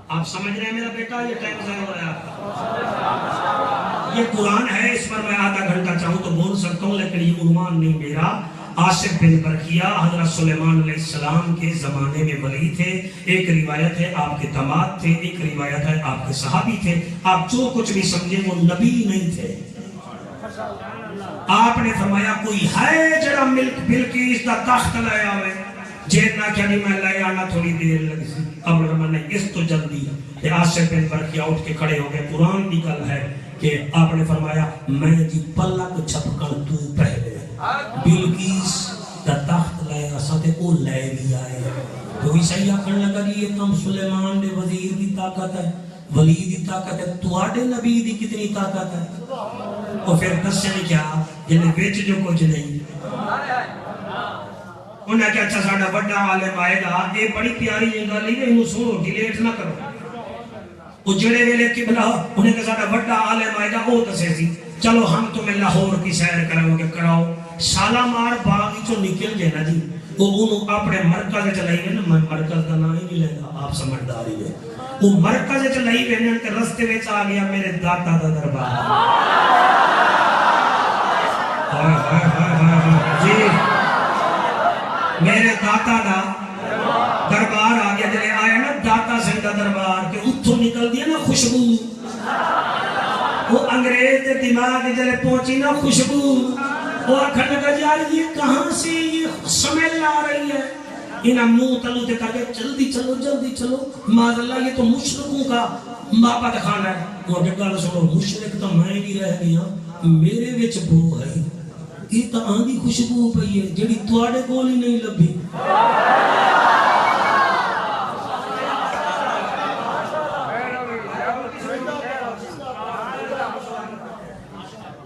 آپ سمجھ رہے ہیں میرا بیٹا یہ ٹائم ضائع ہو رہا ہے یہ قرآن ہے اس پر میں آدھا گھنٹہ چاہوں تو بول سکتا ہوں لیکن یہ عنوان نہیں میرا آصف بن برخیہ حضرت سلیمان علیہ السلام کے زمانے میں ولی تھے ایک روایت ہے آپ کے داماد تھے ایک روایت ہے آپ کے صحابی تھے آپ جو کچھ بھی سمجھے وہ نبی نہیں تھے آپ نے فرمایا کوئی ہے جڑا بلقیس دا تخت لے آوے جینا کیا نہیں میں لے آنا تھوڑی دیر لگی سی اب میں نے اس تو جلدی کہ آصف بن برقیہ اٹھ کے کھڑے ہو گئے قرآن کی گل ہے کہ آپ نے فرمایا میں جی پلک چھپکن تو پہلے بلقیس دا تخت لے اسا تے او لے گیا ہے تو بھی صحیح آکھن لگا جی یہ کم سلیمان دے وزیر دی طاقت ہے ولی دی طاقت ہے تواڈے نبی دی کتنی طاقت ہے اور پھر دسن کیا جنے وچ جو کچھ نہیں انہیں کہا اچھا ساڑھا بڑا عالم آئے گا یہ بڑی پیاری گل ہے انہوں سنو ڈیلیٹ نہ کرو وہ جڑے ویلے قبلہ انہیں کہا ساڑھا بڑا عالم آئے گا وہ دسے سی چلو ہم تمہیں لاہور کی سیر کرو گے کراؤ شالامار باغی جو نکل گئے نا جی وہ انہوں اپنے مرکز چلائی گئے نا میں مرکز کا نام ہی نہیں لے گا آپ سمجھداری ہے وہ مرکز چلائی گئے نا کہ رستے ویچ آ گیا میرے داتا دا دربار جی میرے داتا دا دربار آ گیا جلے آیا نا داتا سنگھ دا دربار کہ اتھو نکل دیا نا خوشبو وہ انگریز دے دماغ جلے پہنچی نا خوشبو وہ اکھر لگا یار یہ کہاں سے یہ سمیل آ رہی ہے انہاں منہ تلو دے کر کے جلدی چلو ماذا اللہ یہ تو مشرکوں کا مابد خانہ ہے وہ کہ گل سنو مشرک تو میں بھی رہ گیا میرے وچ بو ہے یہ تو آندھی خوشبو پئی ہے جڑی تواڈے کول ہی نہیں لبھی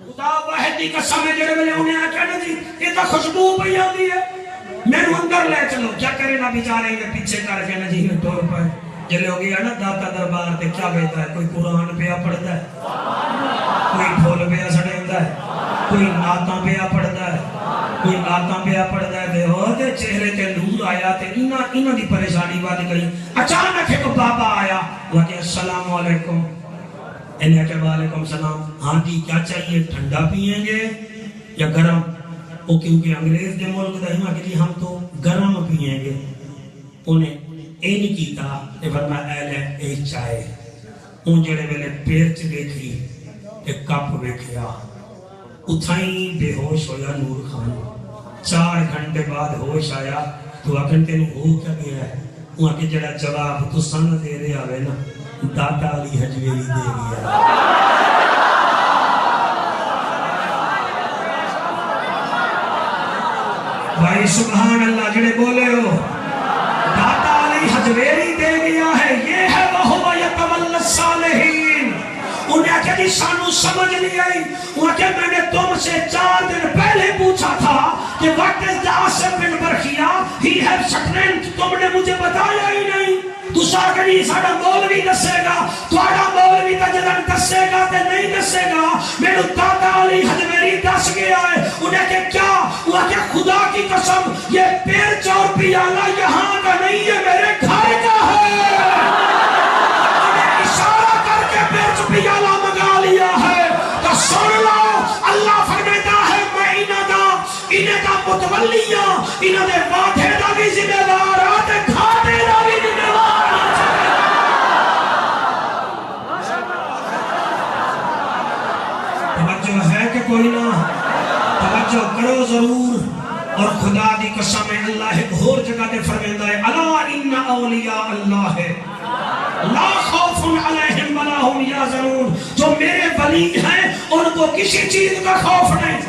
خدا واحد دی قسم ہے جڑے ویلے انہیں آکھیا نا جی یہ تو خوشبو پئی آندی ہے میرے اندر لے چلو کیا کرے نا بیچارے نے پیچھے کر کے نا جی میں ٹور پائے جلے ہو گیا نا داتا دربار تے کیا کہتا ہے کوئی قرآن پہ پڑھتا ہے کوئی پھول پہ سڑیندا ہے کوئی نعتاں پہ پڑھتا ہے کوئی نعتاں پہ پڑھتا ہے تے ہو تے چہرے تے نور آیا تے انہاں دی پریشانی ود گئی اچانک ایک بابا آیا وہ کہ السلام علیکم انہیں کہ وعلیکم السلام ہاں جی کیا چاہیے ٹھنڈا پئیں گے یا گرم وہ کیونکہ انگریز دے ملک دا ہی کہ ہم تو گرم پئیں گے انہیں اے نہیں کیتا تے فرمایا اے لے اے چائے ان جڑے ویلے پیر چ دیکھی تے کپ ویکھیا اتھائیں بے ہوش ہویا نور خان 4 گھنٹے بعد ہوش آیا تو اکھن تینوں ہو کیا گیا ہے وہاں کے جڑا جواب تو سن دے رہے آوے نا داتا علی حجویری دے گیا بھائی سبحان اللہ جڑے بولے ہو داتا علی حجویری دے گیا ہے یہ ہے وَهُوَ يَتَوَلَّ الصَّالِحِينَ انہیں کہا جی سانو سمجھ نہیں آئی انہیں کہا میں نے تم سے 4 دن پہلے پوچھا تھا کہ what is the Asif bin Barkhia he have strength تم نے مجھے بتایا ہی نہیں تو ساکر یہ ساڑا مولوی دسے گا توڑا مولوی تا جدن دسے گا تے نہیں دسے گا میرے دادا علی حجویری دس گیا ہے انہیں کہ کیا انہیں کہ خدا کی قسم یہ پیر چور پیالہ یہاں کا نہیں ہے میرے گھر کا ہے انہیں اشارہ کر کے پیر چور پیالہ مگا لیا ہے تو سن لو اللہ فرمیتا ہے میں انہیں کا متولیہ انہیں دے وعدے دا بھی ذمہ دار آتے کھاتے دا بھی ذمہ دار توجہ ہے کہ کوئی نہ توجہ کرو ضرور اور خدا دی قسم اللہ ایک اور جگہ تے فرمائندا ہے الا ان اولیاء اللہ ہے لا خوف علیہم ولا هم یحزنون جو میرے ولی ہیں ان کو کسی چیز کا خوف نہیں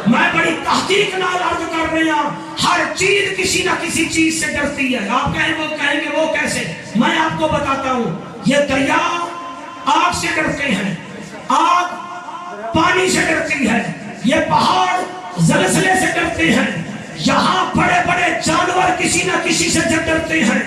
میں بڑی تحقیق نال عرض کر رہی ہوں ہر چیز کسی نہ کسی چیز سے ڈرتی ہے آپ کہیں گے وہ کیسے میں آپ کو بتاتا ہوں یہ دریا آگ سے ڈرتے ہیں آگ پانی سے ڈرتی ہے یہ پہاڑ زلزلے سے ڈرتے ہیں یہاں بڑے بڑے جانور کسی نہ کسی سے ڈرتے ہیں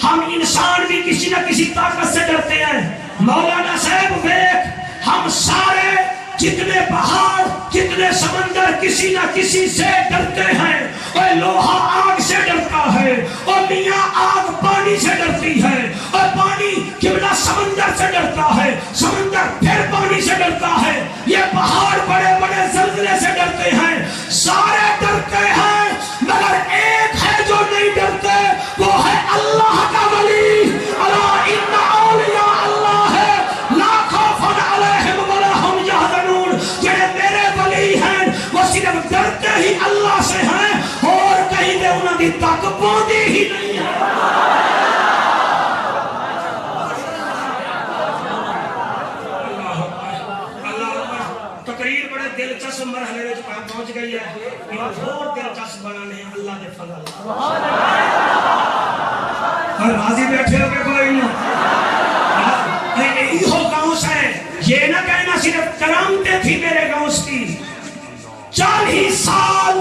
ہم انسان بھی کسی نہ کسی طاقت سے ڈرتے ہیں مولانا صاحب ویک ہم سارے جتنے پہاڑ جتنے سمندر کسی نہ کسی سے ڈرتے ہیں اور لوہا آگ سے ڈرتا ہے اور میاں آگ پانی سے ڈرتی ہے اور پانی قبلہ سمندر سے ڈرتا ہے سمندر پھر پانی سے ڈرتا ہے یہ پہاڑ بڑے بڑے زلزلے سے ڈرتے ہیں سارے ڈرتے ہیں مگر ایک ہے جو نہیں ڈرتے وہ ہے اللہ کا ولی الا ان اولیاء اللہ ہے لا خوف علیہم ولا هم یحزنون جڑے میرے ولی ہیں وہ صرف ڈرتے ہی اللہ سے ہیں اور کہیں دے انہاں دی دی تک پوندی ہی نہیں ہے. تقریر بڑے دلچسپ مرحلے میں پہنچ گئی ہے. اور دلچسپ بنانے اللہ دے فضل. اور راضی بیٹھے ہو کہ کوئی نہیں؟ یہ گاؤں ہے. یہ نہ کہنا صرف کرامتیں تھی میرے گاؤں کی. 40 سال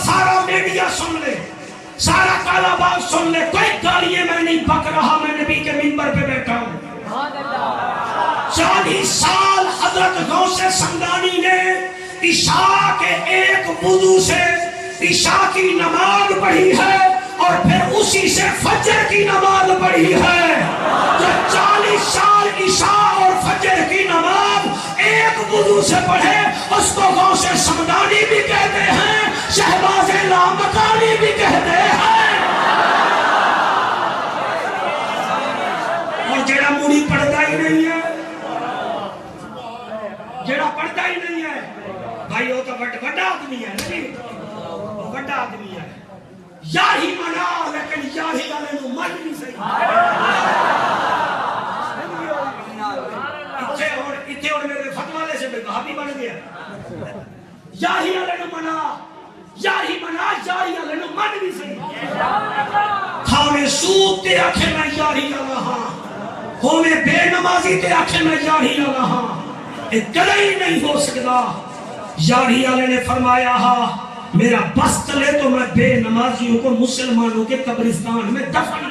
سارا میڈیا سن لے, سارا کالا باغ سن لے, کوئی گالیاں میں نہیں بک رہا. میں نبی کے منبر پہ بیٹھا ہوں. 40 سال حضرت غوث سمدانی نے عشاء کے ایک وضو سے عشاء کی نماز پڑھی ہے اور پھر اسی سے فجر کی نماز پڑھی ہے. جو 40 سال عشاء اور فجر کی نماز ایک وضو سے پڑھے اس کو غوث سمدانی بھی کہتے ہیں, شہباز لامکانی بھی کہتے ہیں. اور جڑا موڑی پڑھتا ہی نہیں ہے, جڑا پڑھتا ہی نہیں ہے بھائی وہ تو بڑا آدمی ہے. نہیں وہ بڑا آدمی ہے. یا ہی منا لیکن یا ہی والے نو من نہیں صحیح. اتھے اور میرے فتوالے سے بھابی بن گیا. یا ہی والے نو منا, یا ہی منا, یا ہی والے نو من نہیں صحیح. کھاوے سود تے آکھے میں یا ہی اللہ ہاں, ہووے بے نمازی تے آکھے میں یا ہی اللہ ہاں. ایک کدی نہیں ہو سکتا. یاری والے نے فرمایا ہاں میرا بس چلے تو میں بے نمازیوں کو مسلمانوں کے قبرستان میں دفن.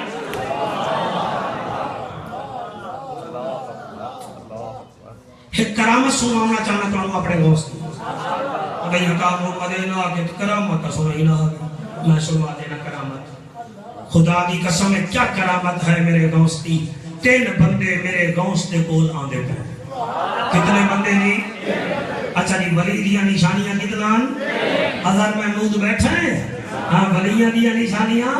ایک کرامت سنانا چاہنا چاہوں اپنے دوست بھائی حکام ہو مدینہ آگے کرامت سنائی نہ آگے میں سنوا دینا کرامت. خدا دی قسم ہے کیا کرامت ہے میرے دوست کی. 3 بندے میرے دوست دے کول آندے پہ. کتنے بندے جی؟ اچھا جی ولی دیا نشانیاں کتنان؟ حضرت محمود بیٹھا ہے. ہاں ولیاں دیا نشانیاں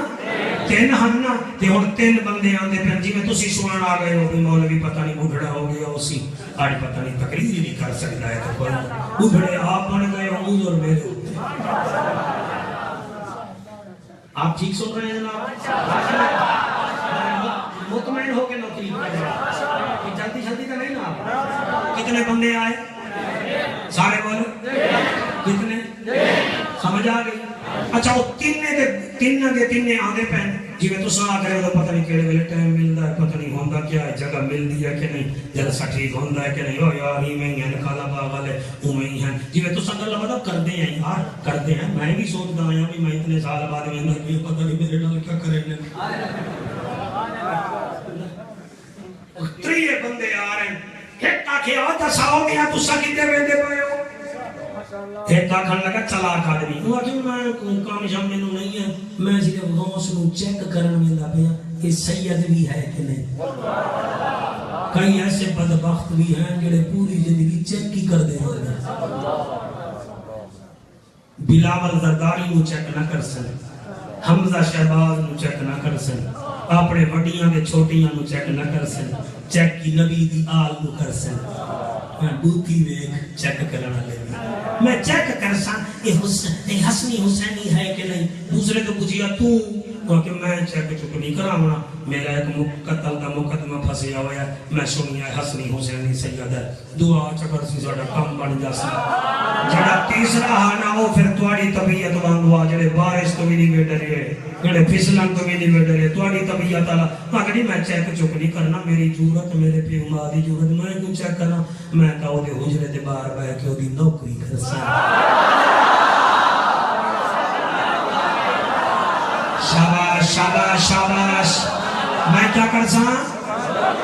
3 ہننا تے اور 3 بندے آندے پہ. جی میں تسی سنن آ گئے ہو بھی مولوی پتہ نہیں بڑھڑا ہو گیا اسی آج پتہ نہیں تقریر ہی نہیں کر سکتا ہے تو کوئی بڑھڑے آپ بن گئے ہو اور میرے ہوتے. آپ ٹھیک سن رہے ہیں جناب؟ مطمئن ہو کے نوکری جلدی جلدی کا نہیں نا. کتنے بندے آئے؟ سارے بولو کتنے؟ سمجھ آ گئی. اچھا وہ تین آدھے پہن جی میں تو سنا کرے تو پتہ نہیں کیڑے ویلے ٹائم ملتا ہے, پتہ نہیں ہوندہ کیا ہے, جگہ ملتی ہے کہ نہیں, جلسہ ٹھیک ہوندہ ہے کہ نہیں. او یار ہی میں ہی ہیں کالا باغ والے اومیں ہی ہیں جی میں تو سنگر لگا کرتے ہیں یار کرتے ہیں. میں بھی سوچتا ہوں بھی میں اتنے سال بعد میں پتہ نہیں میرے نال کیا کریں گے. 3 بندے آ رہے ہیں. ایک آکھے آ دساؤ گیا تسا کتے ویندے پئے ہو؟ ایک آکھن لگا چلاک آدمی. وہ آکھے میں کام شام میں نہیں ہے, میں صرف غوث نو چیک کرن ویندا پیا کہ سید بھی ہے کہ نہیں. کئی ایسے بدبخت بھی ہیں جڑے پوری زندگی چیک ہی کر دے رہے ہیں. بلاول زرداری نو چیک نہ کر سن, حمزہ شہباز نو چیک نہ کر سن, اپنے وڈیاں دے چھوٹیاں نو چیک نہ کر سن, چیک کی نبی دی آل نو کر سن. میں بوتی ویک چیک کرنا لے میں چیک کر سا یہ حسنی حسینی ہے کہ نہیں. دوسرے تو پوچھیا تو کہ میں چیک چک نہیں کراؤنا, میرا ایک قتل دا مقدمہ پھنسیا ہوا ہے, میں سنیا حسنی حسینی سید ہے, دعا چکر سی ساڈا کام بن جاسا. جڑا تیسرا ہانا وہ پھر تواڈی طبیعت وانگوا جڑے بارش تو بھی نہیں ڈرے, جڑے پھسلن تو بھی نہیں ڈرے, تواڈی طبیعت والا مگر میں چیک چک نہیں کرنا. میری ضرورت میرے پیو ماں دی ضرورت, میں کیوں چیک کرنا؟ میں تا او دے حجرے دے باہر بیٹھ کے او دی نوکری کرسا. شاباش شاباش شاباش. میں کیا کرسا؟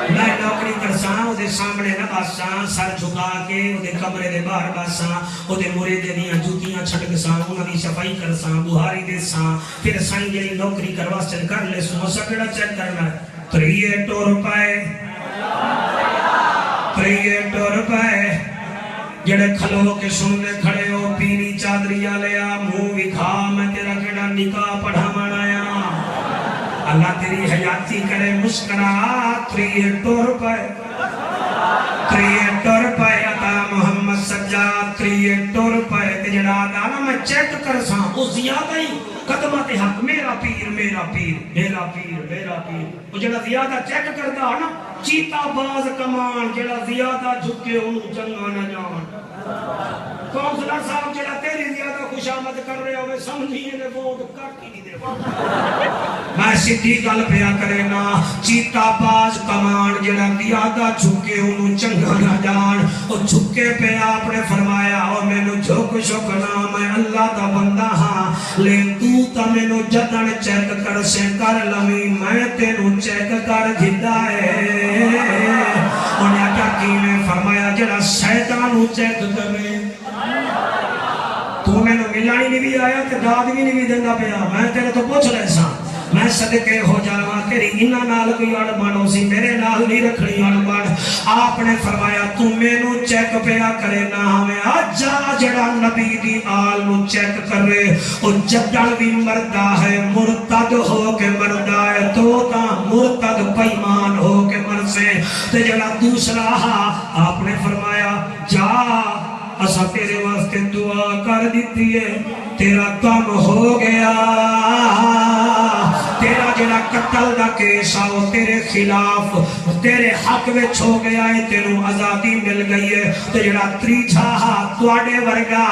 میں نوکری کرسا. او دے سامنے نہ باسا, سر جھکا کے او دے کمرے دے باہر باسا, او دے مریدے دیاں جوتیاں چھٹکسا, انہاں دی صفائی کرسا, بہاری دیسا, پھر سائیں جڑی نوکری کروا چل کر لے سو. اسا کیڑا چیک کرنا ہے؟ 3 روپے 3 روپے جڑے کھلو کے سننے کھڑے ہو, پینی چادری آلیا منہ وکھا, میں تیرا کیڑا نکاح پڑھا منایا. اللہ تیری حیاتی کرے مسکرا. 3 روپے 3 روپے عطا محمد سجاد. 3 روپے جڑا دانا میں چیک کر ساں وہ زیادہ ہی قدمت حق میرا پیر میرا پیر میرا پیر میرا پیر وہ جڑا زیادہ چیک کرتا ہے نا چیتا باز کمان جڑا زیادہ جھکے انہوں چنگا نہ جان کونسلر صاحب جڑا تیری زیادہ خوشامد کر رہے ہوئے سمجھیے نے ووٹ کٹ ہی نہیں دے میں سیدھی گل پیا کرے نا چیتا باز کمان جڑا زیادہ جھکے انہوں چنگا نہ جان وہ جھکے پہ آپ نے فرمایا اور میں نو جھک شکنا میں اللہ دا بندہ ہاں لیکن تو تا میں نو جدن چیک کر سے کر لمی میں تے نو چیک کر جدا ہے انہیں کیا کی میں فرمایا جڑا شیطانو چیک کرے تو میں نو ملانی نہیں بھی آیا تے داد بھی نہیں بھی دینا پیا میں تیرے تو پوچھ رہے ساں میں صدقے ہو جاواں تیری انہاں نال کوئی اڑبن ہو سی میرے نال نہیں رکھنی اڑبن آپ نے فرمایا تو مینوں چیک پیا کرے نہ ہمیں اجا جڑا نبی دی آل نو چیک کرے او جدڑ بھی مردہ ہے مرتد ہو کے مردہ ہے تو تا مرتد پیمان ہو کے مرسے تے جڑا دوسرا آپ نے فرمایا جا اسا تیرے واسطے دعا کر دیتی ہے تیرا کم ہو گیا تیرا جڑا قتل دا کیس آؤ تیرے خلاف تیرے حق وچ ہو گیا ہے تینوں آزادی مل گئی ہے تو جڑا تریجھا تواڈے ورگا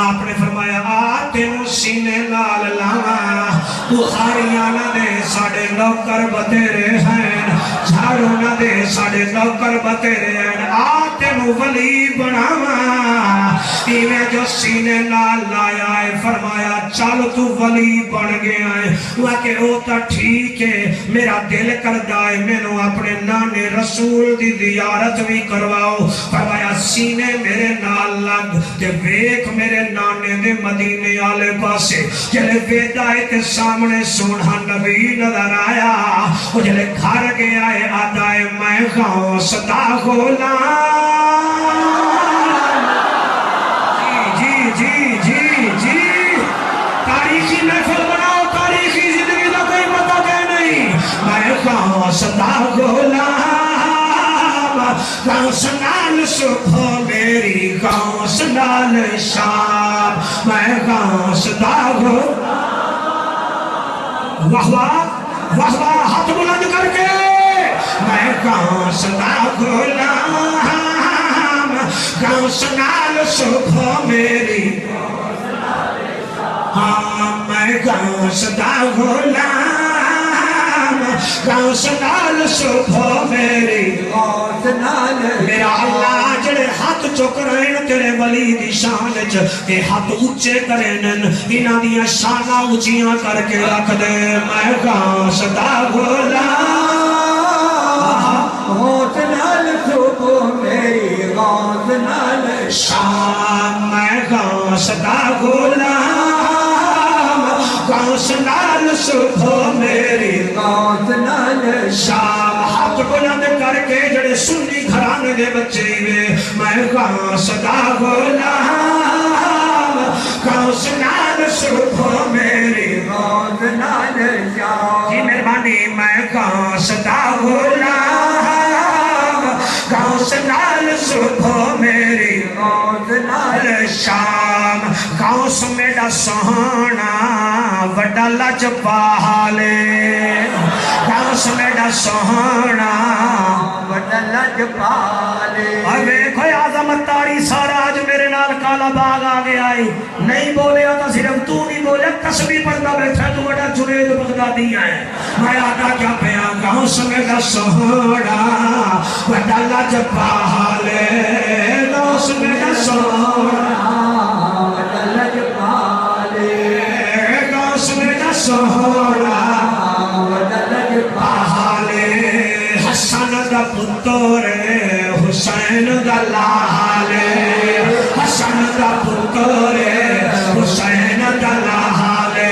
آپ نے فرمایا آ تینوں سینے نال لاواں بخاریاں نہ دے ساڈے نوکر بتیرے ہیں جھاڑو نہ دے ساڈے نوکر بتیرے ہیں آ تینوں ولی بناواں ایویں جو سینے نال لایا ہے فرمایا چل تو ولی بن گیا ہے وہ کہ او تا ٹھیک ہے میرا دل کردا ہے مینوں اپنے نانے رسول دی زیارت بھی کرواؤ فرمایا سینے میرے نال لگ تے ویکھ میرے نانے دے مدینے والے پاسے جلے ویدا ہے تے سامنے سونا نبی نظر آیا او جلے گھر گیا ہے آدا ہے میں غوث دا غلام جی جی جی تاریخی محفل بناؤ تاریخی زندگی کا کوئی پتہ کہ نہیں میں غوث دا غلام غوث نال صبح میری غوث نال شام میں غوث دا غلام واہ واہ واہ واہ ہاتھ بلند کر کے میں غوث دا غلام غوث نال صبح میری ہاں میں غوث دا غلام غوث نال صبح میری غوث نال میرا اللہ جڑے ہاتھ چک رہے ہیں تیرے ولی دی شان وچ اے ہاتھ اونچے کرے نن انہاں دیاں شاناں اونچیاں کر کے رکھ دے میں غوث دا غلام غوث نال صبح میری غوث نال شام میں غوث دا غلام غوث نال صبح میری غوث نال شام ہاتھ بلند کر کے جڑے سنی گھرانے دے بچے ہوئے میں غوث دا غلام غوث نال صبح میری غوث نال شام جی مہربانی میں غوث دا غلام غوث نال صبح میری غوث نال شام غوث میرا سہانا وڈا لجپالے غوث میرا سہانا وڈا لجپالے اوے کوئی عظمت تاری سارا آج میرے نال کالا باغ آ گیا ہے نہیں بولے تو صرف تو نہیں بولے تسبیح پڑھتا بیٹھا تو وڈا جنید بغدادی ہے میں آدھا کیا پیا غوث میرا سہانا وڈا لجپالے غوث میرا سہانا وڈا لجپالے غوث میرا سہانا وڈا لجپالے حسن دا پتر حسین دا لالے حسن دا پتر حسین دا لالے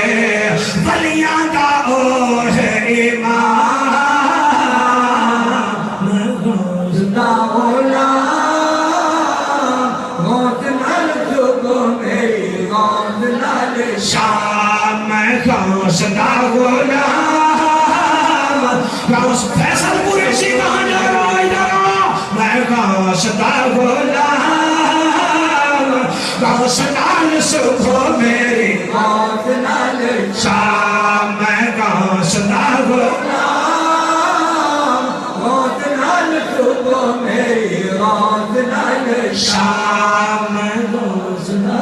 ولیاں دا او ہے امام غوث دا غلام غوث نال صبح میری غوث نال شام میں غوث دا غلام غوث فیصل قریشی کہاں جا رہا ادھر میں غوث دا غلام غوث نال صبح میری غوثنا غلام غوثنا صبح میری غوثنا شام غوثنا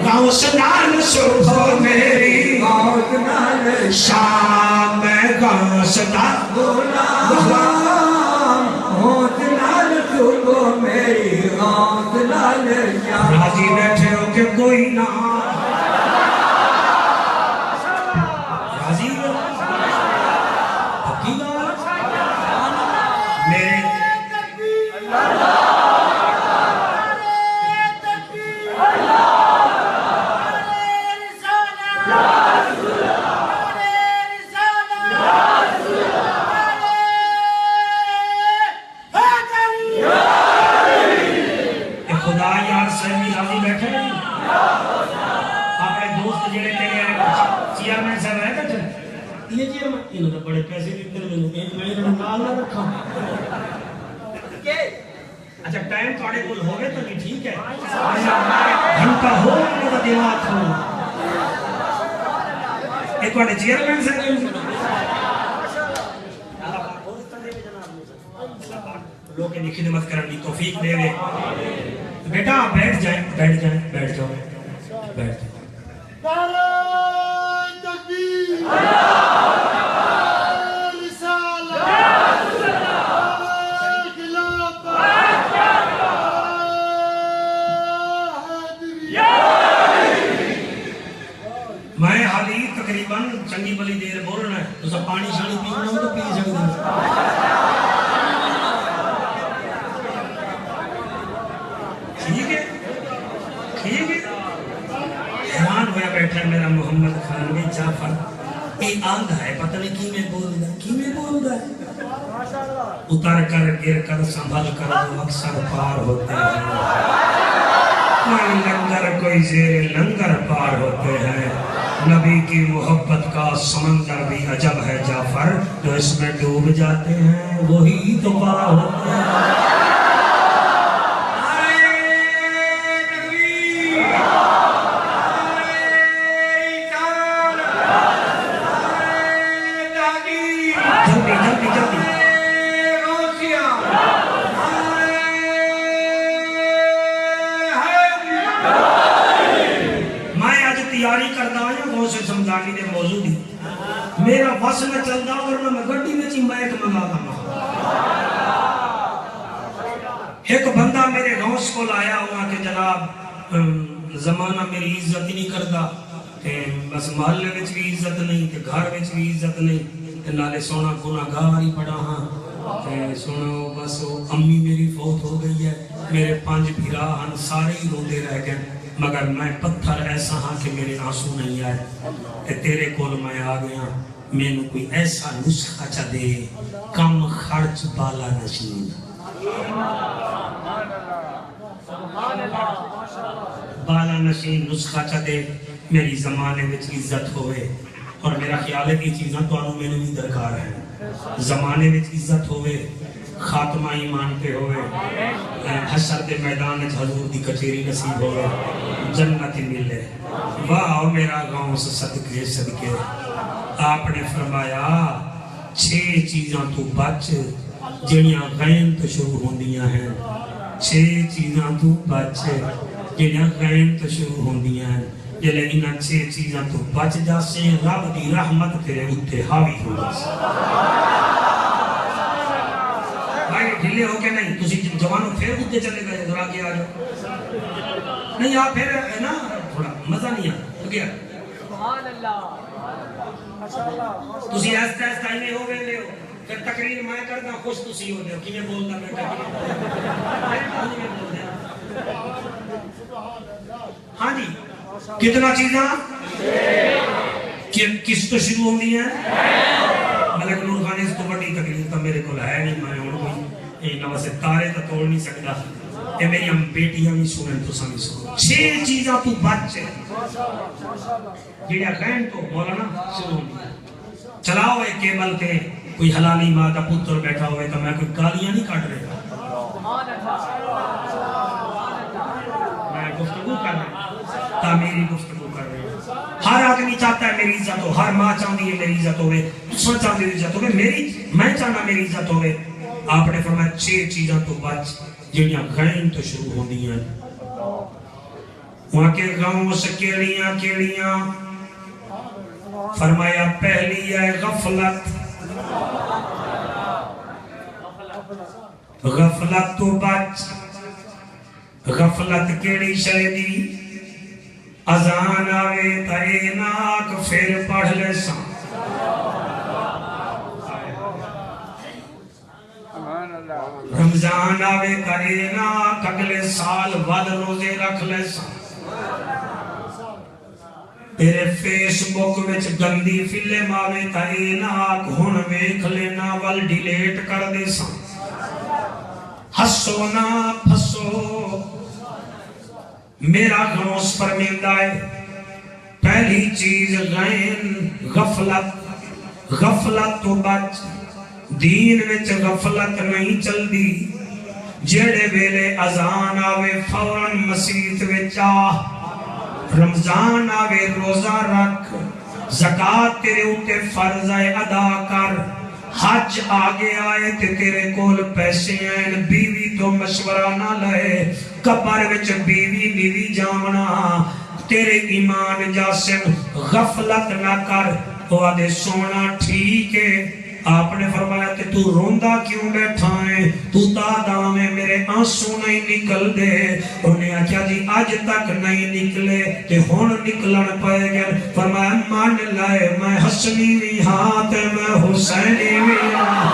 غوثنا صبح میری غوثنا شام غوثنا غلام غوثنا صبح میری غوثنا شام راضی بیٹھے ہو کہ کوئی نہ راضی ہو پکی بات میرے خدا یار صاحب راضی بیٹھے اپنے دوست جڑے تیرے چیئرمین صاحب ہے بیٹھے یہ چیئرمین انہوں نے بڑے پیسے دیتے ہیں میں انہوں نال نہ رکھا اچھا ٹائم تھوڑے کول ہوگے تو نہیں ٹھیک ہے گھنٹہ ہو انہوں کا دماغ ہو ایک وڑے چیئرمین صاحب لوگ کی خدمت کرنے کی توفیق دے وے بیٹا بیٹھ جائیں بیٹھ جائیں بیٹھ جاؤ بیٹھ جائیں میں حالی تقریباً چنگی بلی دیر بولنا ہے تو سب پانی شانی پینا ہو تو پی سکتے ہیں ٹھیک ہے حیران ہویا بیٹھا ہے میرا محمد خان میں جعفر یہ آندھا ہے پتہ نہیں کی میں بول رہا ہے اتار کر گر کر سنبھل کر وہ اکثر پار ہوتے ہیں کوئی لنگر کوئی زیر لنگر پار ہوتے ہیں نبی کی محبت کا سمندر بھی عجب ہے جعفر جو اس میں ڈوب جاتے ہیں وہی تو پار ہوتے ہیں تیاری کرتا ہوں یا غوث سمدانی دے موضوع دی میرا بس نہ چلتا ورنہ میں گھٹی میں چی مائک منگا تھا ایک بندہ میرے غوث کو لایا ہوا کہ جناب زمانہ میری عزت ہی نہیں کرتا کہ بس محلے میں بھی عزت نہیں کہ گھر میں بھی عزت نہیں کہ نالے سونا گناہگار ہی پڑا ہاں کہ سونا بس امی میری فوت ہو گئی ہے میرے 5 بھیرا ہن سارے ہی روندے رہ گئے مگر میں پتھر ایسا ہاں کہ میرے آنسو نہیں آئے کہ تیرے کول میں آ گیا میں نے کوئی ایسا نسخہ چا دے کم خرچ بالا نشین بالا نشین نسخہ چا دے میری زمانے میں عزت ہوئے اور میرا خیال ہے کہ چیزاں تو آنوں میں نے بھی درکار ہے زمانے میں عزت ہوئے خاتمہ ایمان پہ ہوئے حشر دے میدان حضور دی کچھیری نصیب ہوئے جنت ملے واہ میرا گاؤں سے صدقے صدقے آپ نے فرمایا 6 چیزاں تو بچ جنیاں غین تو شروع ہوندیاں ہیں 6 چیزاں تو بچ جنیاں غین تو شروع ہوندیاں ہیں جلے انہاں 6 چیزاں تو بچ جاسے رب دی رحمت تیرے اتے حاوی ہو جاسے بھائی ڈھلے ہو کے نہیں تسی جوانوں پھر اتے چلے گئے ذرا کے آ جاؤ نہیں آپ پھر ہے نا تھوڑا مزہ نہیں آتا کیا سبحان اللہ تسی ایسا ایسا ہی نہیں ہو گئے لے ہو پھر تقریر میں کرنا خوش تسی ہو دے ہو کی میں بولنا بیٹا ہاں جی کتنا چیزاں کس تو شروع ہوندی ہیں ملک نور خان اس کو بڑی تقریر تو میرے کو ہے نہیں میں ہوں کوئی نو سے تارے تو توڑ نہیں سکتا کہ میری ہم بیٹیاں بھی سنیں تو سمی سنو 6 چیزاں تو بچ ہے جیڑا غین تو مولانا شروع ہوندی ہے چلاؤ ایک کیبل کے کوئی حلالی ماں کا پتر بیٹھا ہوئے تو میں کوئی گالیاں نہیں کاٹ رہا میں گفتگو کر رہا ہوں تعمیری گفتگو کر رہے ہیں ہر آدمی چاہتا ہے میری عزت عزت ہو. ہر ماں چاہتی ہے میری عزت ہوئے, تساں چاہتے ہو عزت ہوئے, میں چاہنا میری عزت ہوئے. آپ نے فرمایا 6 چیزاں تو بچ جڑیاں غین تو شروع ہوندی ہیں. وہاں کے گاؤں سے کیڑیاں فرمایا پہلی ہے غفلت. غفلت تو بچ. غفلت کیڑی شے دی؟ اذان آوے تے ناک پھر پڑھ لے ساں. رمضان آوے تے ناک اگلے سال ود روزے رکھ لے ساں. تیرے فیس بک وچ گندی فلم آوے تے ناک ہن ویکھ لینا ول ڈیلیٹ کر دے ساں. ہسو نہ پھسو. میرا غوث فرمیندہ ہے پہلی چیز غین غفلت. غفلت تو بچ. دین وچ غفلت نہیں چل دی. جیڑے ویلے اذان آوے فوراً مسجد وچ آ. رمضان آوے روزہ رکھ. زکاة تیرے اوتے فرض ہے ادا کر. حج آگے آئے تے تیرے کول پیسے ہیں, بیوی تو مشورہ نہ لے. قبر وچ بیوی نیوی جامنا. تیرے ایمان جاسم غفلت نہ کر. وہ آدھے سونا ٹھیک ہے. آپ نے فرمایا کہ تو روندہ کیوں بیٹھا ہے؟ تو دادا میں میرے آنسو نہیں نکل دے. انہیں آکھیا جی آج تک نہیں نکلے تے ہون نکلن پائے گئے. فرمایا مان لائے میں حسنی بھی ہاں تے میں حسینی بھی ہاں.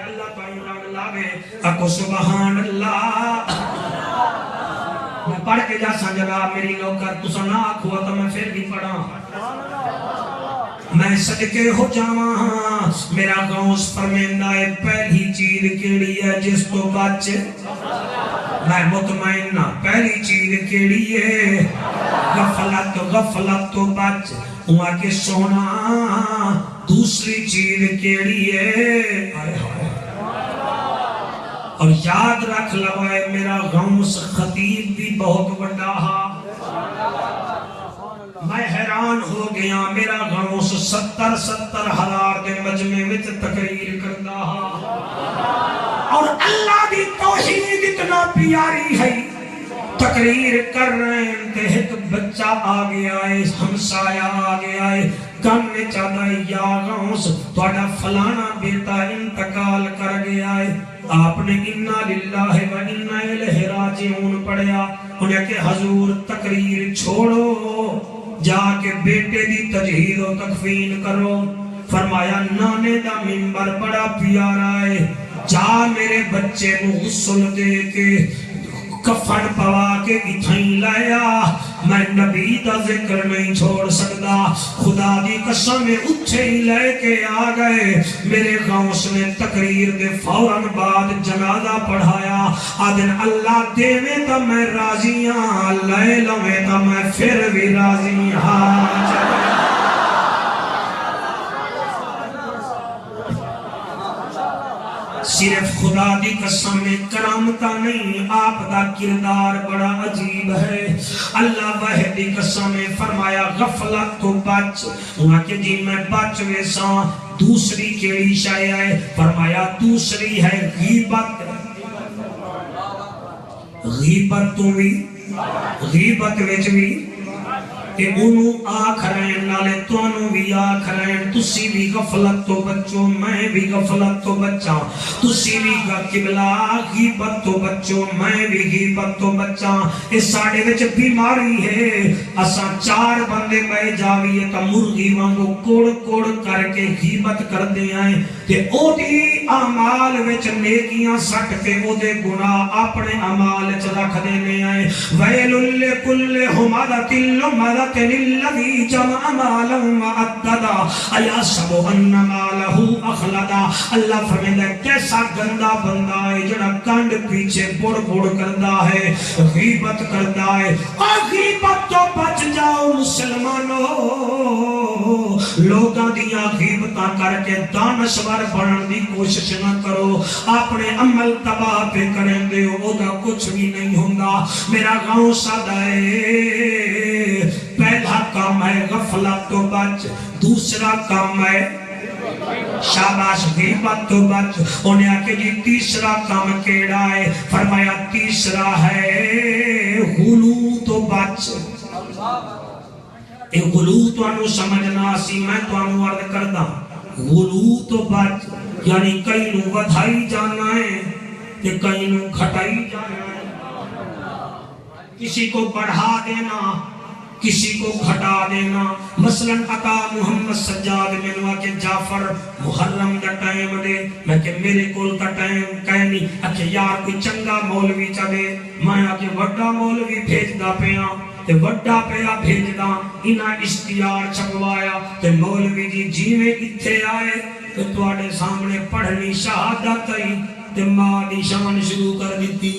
اللہ تو عمران لاوے اکو سبحان اللہ. میں پڑھ کے جا سا جناب میری نوکر تسا نہ آکھوا تو میں پھر بھی پڑھا. میں صدقے ہو جاواں ہاں. میرا غوث فرمیندہ ہے پہلی چیز کیڑی ہے جس تو بچ. میں مطمئن نہ پہلی چیز کیڑی ہے غفلت. غفلت تو بچ. وہاں کے سونا دوسری چیز کیڑی ہے. اور یاد رکھ لوائے میرا غوث خطیب بھی بہت بڑا ہا. میں حیران ہو گیا. میرا غوث 70 ہزار دے مجمع وچ تقریر کردا ہا. اور اللہ دی توحید اتنا پیاری ہے. تقریر کر رہے ہیں تے ایک بچہ آگے آئے, ہمسایا آگے آئے, کم میں چاہتا ہے یا غوث توڑا فلانا بیٹا انتقال کر گیا ہے. آپ نے اِنَّا لِلَّهِ وَإِنَّا إِلَيْهِ رَاجِعُونَ پڑھیا. انہیں کہ حضور تقریر چھوڑو جا کے بیٹے دی تجہیز و تکفین کرو. فرمایا نانے دا منبر بڑا پیارا ہے. جا میرے بچے نو غسل دے کے کفن پوا کے اتھائیں لایا. میں نبی دا ذکر نہیں چھوڑ سکتا. خدا دی قسم اٹھے ہی لے کے آ گئے. میرے غوث نے تقریر دے فوراً بعد جنازہ پڑھایا. آدن اللہ دے میں تا میں راضی ہاں, لے لویں تا میں پھر بھی راضی ہاں. صرف خدا دی قسم میں کرامتا نہیں, آپ دا کردار بڑا عجیب ہے. اللہ واحد دی قسم میں فرمایا غفلت تو بچ. وہاں کہ جی میں بچ ویسا. دوسری کیڑی شے ہے؟ فرمایا دوسری ہے غیبت. غیبت تو بھی غیبت وچ بھی کہ انہوں آکھ رہے نالے توانوں بھی آکھ رہے. تسی بھی غفلت تو بچو, میں بھی غفلت تو بچا. تسی بھی قبلہ غیبت تو بچو, میں بھی غیبت تو بچا. اس ساڑے وچ بیماری ہے. اساں 4 بندے بے جاویے تا مرغی وانگو کوڑ کوڑ کر کے غیبت کر دے آئیں تے او دی اعمال وچ نیکیاں سٹ کے او دے گناہ اپنے اعمال وچ رکھ دینے آئیں. ویل لکل ہمدۃ لمزۃ للذی جمع مالا وعددا ایحسب ان مالہ غفلت اللہ فرمائے کیسا گندا بندہ ہے جڑا کنڈ پیچھے بڑ بڑ کردا ہے غیبت کردا ہے اور غیبت تو بچ جاؤ مسلمانوں لوگاں دیاں غیبتاں کر کے دانشور بنن دی کوشش نہ کرو اپنے عمل تباہ پہ کریں دے او دا کچھ بھی نہیں ہوندا میرا گاؤں سادہ ہے پہلا کام ہے غفلت تو بچ دوسرا کام ہے شاباش غیبت تو بچ انہیں آکے جی تیسرا کام کیڑا ہے فرمایا تیسرا ہے غلو تو بچ اے غلو تو انہوں سمجھنا سی میں تو انہوں عرض کردہ غلو تو بچ یعنی کئی نو ودھائی جانا ہے کہ کئی نو گھٹائی جانا ہے کسی کو بڑھا دینا کسی کو گھٹا دینا مثلا عطا محمد سجاد میں نوا کہ جعفر محرم دا ٹائم دے میں کہ میرے کول کا ٹائم کہنی اچھا یار کوئی چنگا مولوی چلے میں آکے وڈا مولوی بھیج دا پیاں تے وڈا پیا بھیج دا انہاں اشتیار چھپوایا تے مولوی جی میں اتھے آئے تے تواڈے سامنے پڑھنی شہادت آئی تے ماں دی شان شروع کر دیتی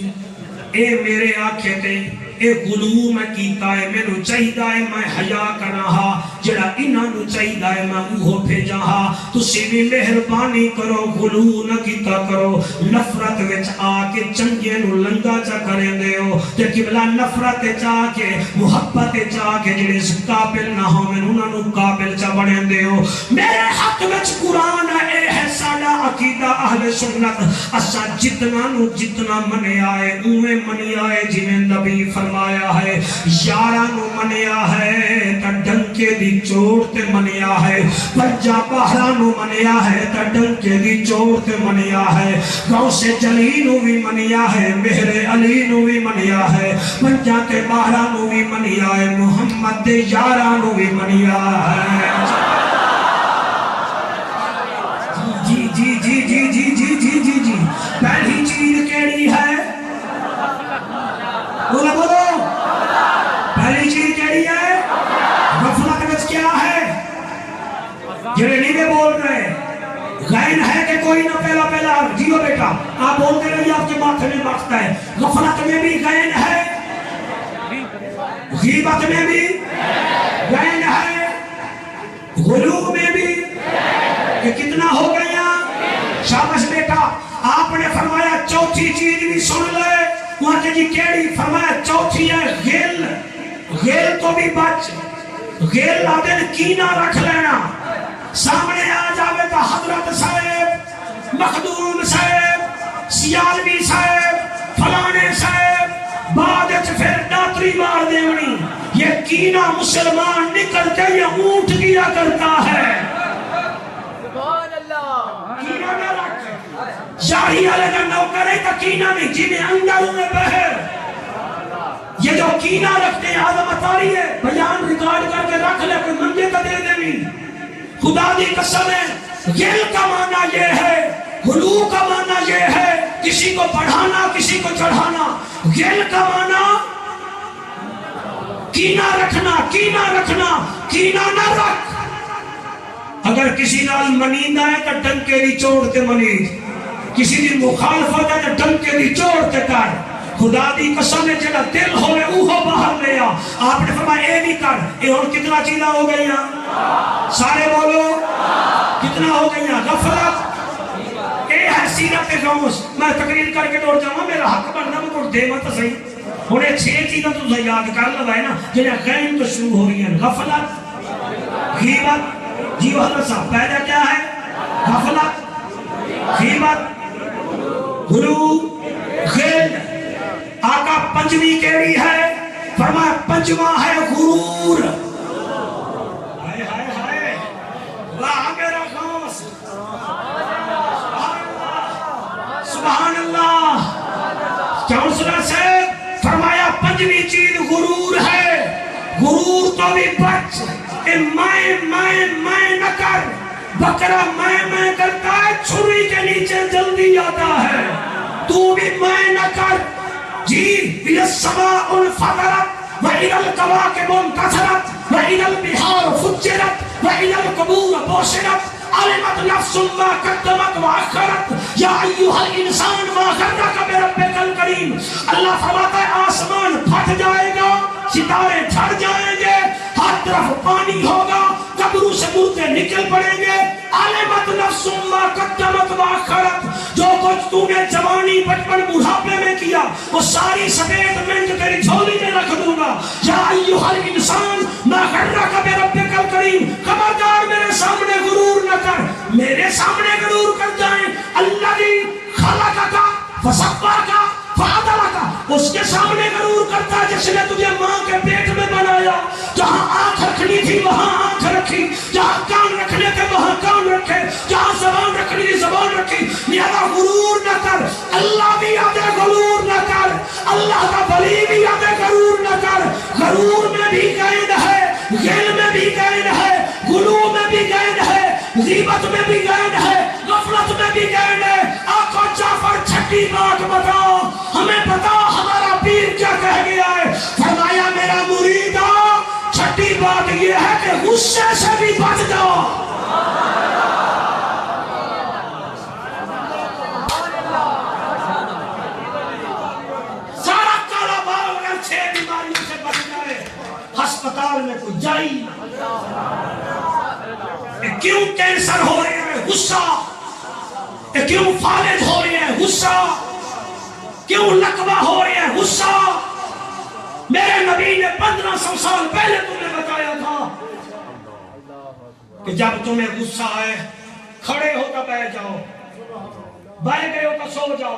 اے میرے آنکھیں تے اے غلو میں کیتا ہے میں نو چاہیدہ ہے میں حیاء کرنا ہا جڑا انہاں نو چاہیدہ ہے میں اوہو بھیجا ہا تسی بھی مہربانی کرو غلو نہ کیتا کرو نفرت وچ آکے چنگے نو لنگا چا کریں دے ہو تے قبلہ نفرت چاہ کے محبت چاہ کے جڑے قابل نہ ہو میں انہاں نو قابل چا بڑھیں دے ہو میرے حق وچ قرآن اے ہے ساڑا عقیدہ اہل سنت اسا جتنا نو جتنا منی آئے اوے منی آئے جنہیں نبی فرمایا ہے یارہ نو منیا ہے تا ڈنکے دی چوٹ تے منیا ہے پنجا بہرہ نو منیا ہے تا ڈنکے دی چوٹ تے منیا ہے گاؤں سے جلی نو بھی منیا ہے مہر علی نو بھی منیا ہے پنجا تے بہرہ نو بھی منیا ہے محمد دے یارہ نو بھی منیا ہے جی جی جی جی جی جی جی جی جی پہلی چیز کیڑی ہے بولو بولو پہلی چیز کیڑی ہے غفلت وچ کیا ہے جڑے نہیں بول رہے غین ہے کہ کوئی نہ پہلا جیو بیٹا آپ بولتے رہیے آپ کے ماتھے میں بختا ہے غفلت میں بھی غین ہے غیبت میں بھی غین ہے غلو میں بھی کہ کتنا ہو گیا شاباش بیٹا آپ نے فرمایا چوتھی چیز بھی سن لے وہاں کہ جی کیڑی فرمایا چوتھی ہے غیل غیل تو بھی بچ غیل لادن کینہ رکھ لینا سامنے آ جاوے تو حضرت صاحب مخدوم صاحب سیالوی صاحب فلانے صاحب بعد پھر ڈاتری مار دیونی یہ کینہ مسلمان نکل کے یہ اونٹ کیا کرتا ہے کینہ نہ رکھ شاہی علیہ کا نوکر ہے تو کینہ نہیں جنہیں اندر میں بہر یہ جو کینہ رکھتے ہیں عظمت آ رہی ہے بیان ریکارڈ کر کے رکھ لے کوئی منجے کا دے دے بھی خدا دی قسم ہے غیل کا معنی یہ ہے غلو کا معنی یہ ہے کسی کو بڑھانا کسی کو چڑھانا غیل کا معنی کینہ رکھنا کینہ رکھنا کینہ نہ رکھ اگر کسی نال منیندہ ہے تو ڈنکے دی چوڑ تے منید کسی دی مخالفت ہے تو ڈنکے دی چوڑ تے کر خدا دی قسم ہے جڑا دل ہوئے اوہو باہر لیا آپ نے فرمایا اے نہیں کر اے اور کتنا چیزیں ہو گئی ہیں سارے بولو کتنا ہو گئی ہیں غفلت اے ہے سیرت غوث میں تقریر کر کے دوڑ جاؤں میرا حق بننا میں کوئی دے مت صحیح انہیں 6 چیزیں تو یاد کر لو ہے نا جنہیں غین تو شروع ہو رہی ہیں غفلت غیبت جی حضرت صاحب پہلے کیا ہے غفلت غیبت غلو غیل آقا پنجویں کیڑی ہے فرمایا پنجواں ہے غرور ہائے ہائے ہائے واہ میرا غوث سبحان اللہ کونسلر سے فرمایا پنجویں چیز غرور ہے غرور تو بھی بچ اے میں نہ کر بکرا میں کرتا ہے چھری کے نیچے جلدی آتا ہے تو بھی میں نہ کر جی السماء انفطرت وإذا الكواكب انتثرت وإذا البحار فجرت وإذا القبور بشرت علمت نفس ما قدمت واخرت یا ایھا الانسان ما غرک بربک الکریم. اللہ فرماتا ہے آسمان پھٹ جائے گا، ستارے جھڑ جائیں گے، ہر طرف پانی ہوگا، قبروں سے مردے نکل پڑیں گے. علمت نفس ما قدمت واخرت، جو کچھ تو نے جوانی بچپن بڑھاپے میں کیا وہ ساری سفید منج تیری جھولی میں رکھ دوں گا. یا ایھا الانسان ما غرک بربک الکریم. خبردار میرے سامنے غرور نہ کر. میرے سامنے غرور کر جائیں الذی خلقک فسواک فعدلک، اس کے سامنے غرور کرتا جس نے تجھے ماں کے پیٹ میں بنایا. جہاں آنکھ رکھنی تھی وہاں آنکھ رکھی، جہاں کان رکھنے تھے وہاں کان رکھے، جہاں زبان رکھنی تھی زبان رکھی. لہذا غرور نہ کر. اللہ بھی یاد ہے غرور نہ کر. اللہ کا ولی بھی یاد ہے غرور نہ کر. غرور میں بھی قید ہے، غل میں بھی قید ہے، غلو میں بھی قید ہے، غیبت میں بھی قید ہے، غفلت میں بھی قید ہے. آقا جعفر چھٹی بات بتاؤ ہمیں، بتا ہمارا پیر کیا کہہ گیا ہے. فرمایا میرا مریدا چھٹی بات یہ ہے کہ غصے سے بھی بچ جاؤ. سارا کالا بال اگر 6 بیماریوں سے بچ جائے ہسپتال میں کوئی جائی. کیوں کینسر ہو رہے ہیں؟ غصہ. کیوں فالج ہو رہے ہیں؟ غصہ. کیوں لقوہ ہو رہے ہیں؟ غصہ. میرے نبی نے 1500 سال پہلے تمہیں بتایا تھا کہ جب تمہیں غصہ آئے کھڑے ہو تو بیٹھ جاؤ، بیٹھ گئے ہو تو سو جاؤ،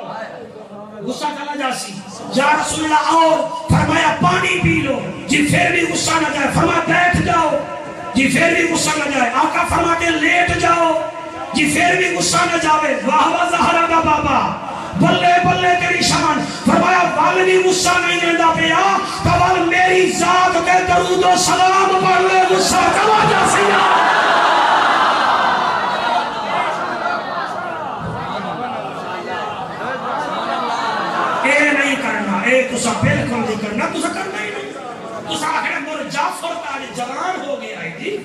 غصہ چلا جاسی. یا رسول اللہ اور فرمایا پانی پی لو. جی پھر بھی غصہ نہ جائے. فرمایا بیٹھ جاؤ. جی پھر بھی غصہ نہ جائے. آقا فرماتے لیٹ جاؤ. جی پھر بھی غصہ نہ جاوے. واہ واہ زہرا کا بابا، بلے بلے تیری شان. فرمایا وال بھی غصہ نہیں دینا پیا تو وال میری ذات کے درود و سلام پڑھ لے غصہ چلا جا سیا. اے نہیں کرنا، اے تسا بالکل نہیں کرنا، تسا کرنا ہی نہیں. تسا آخر مر جعفر تاج جوان ہو گیا ہے جی.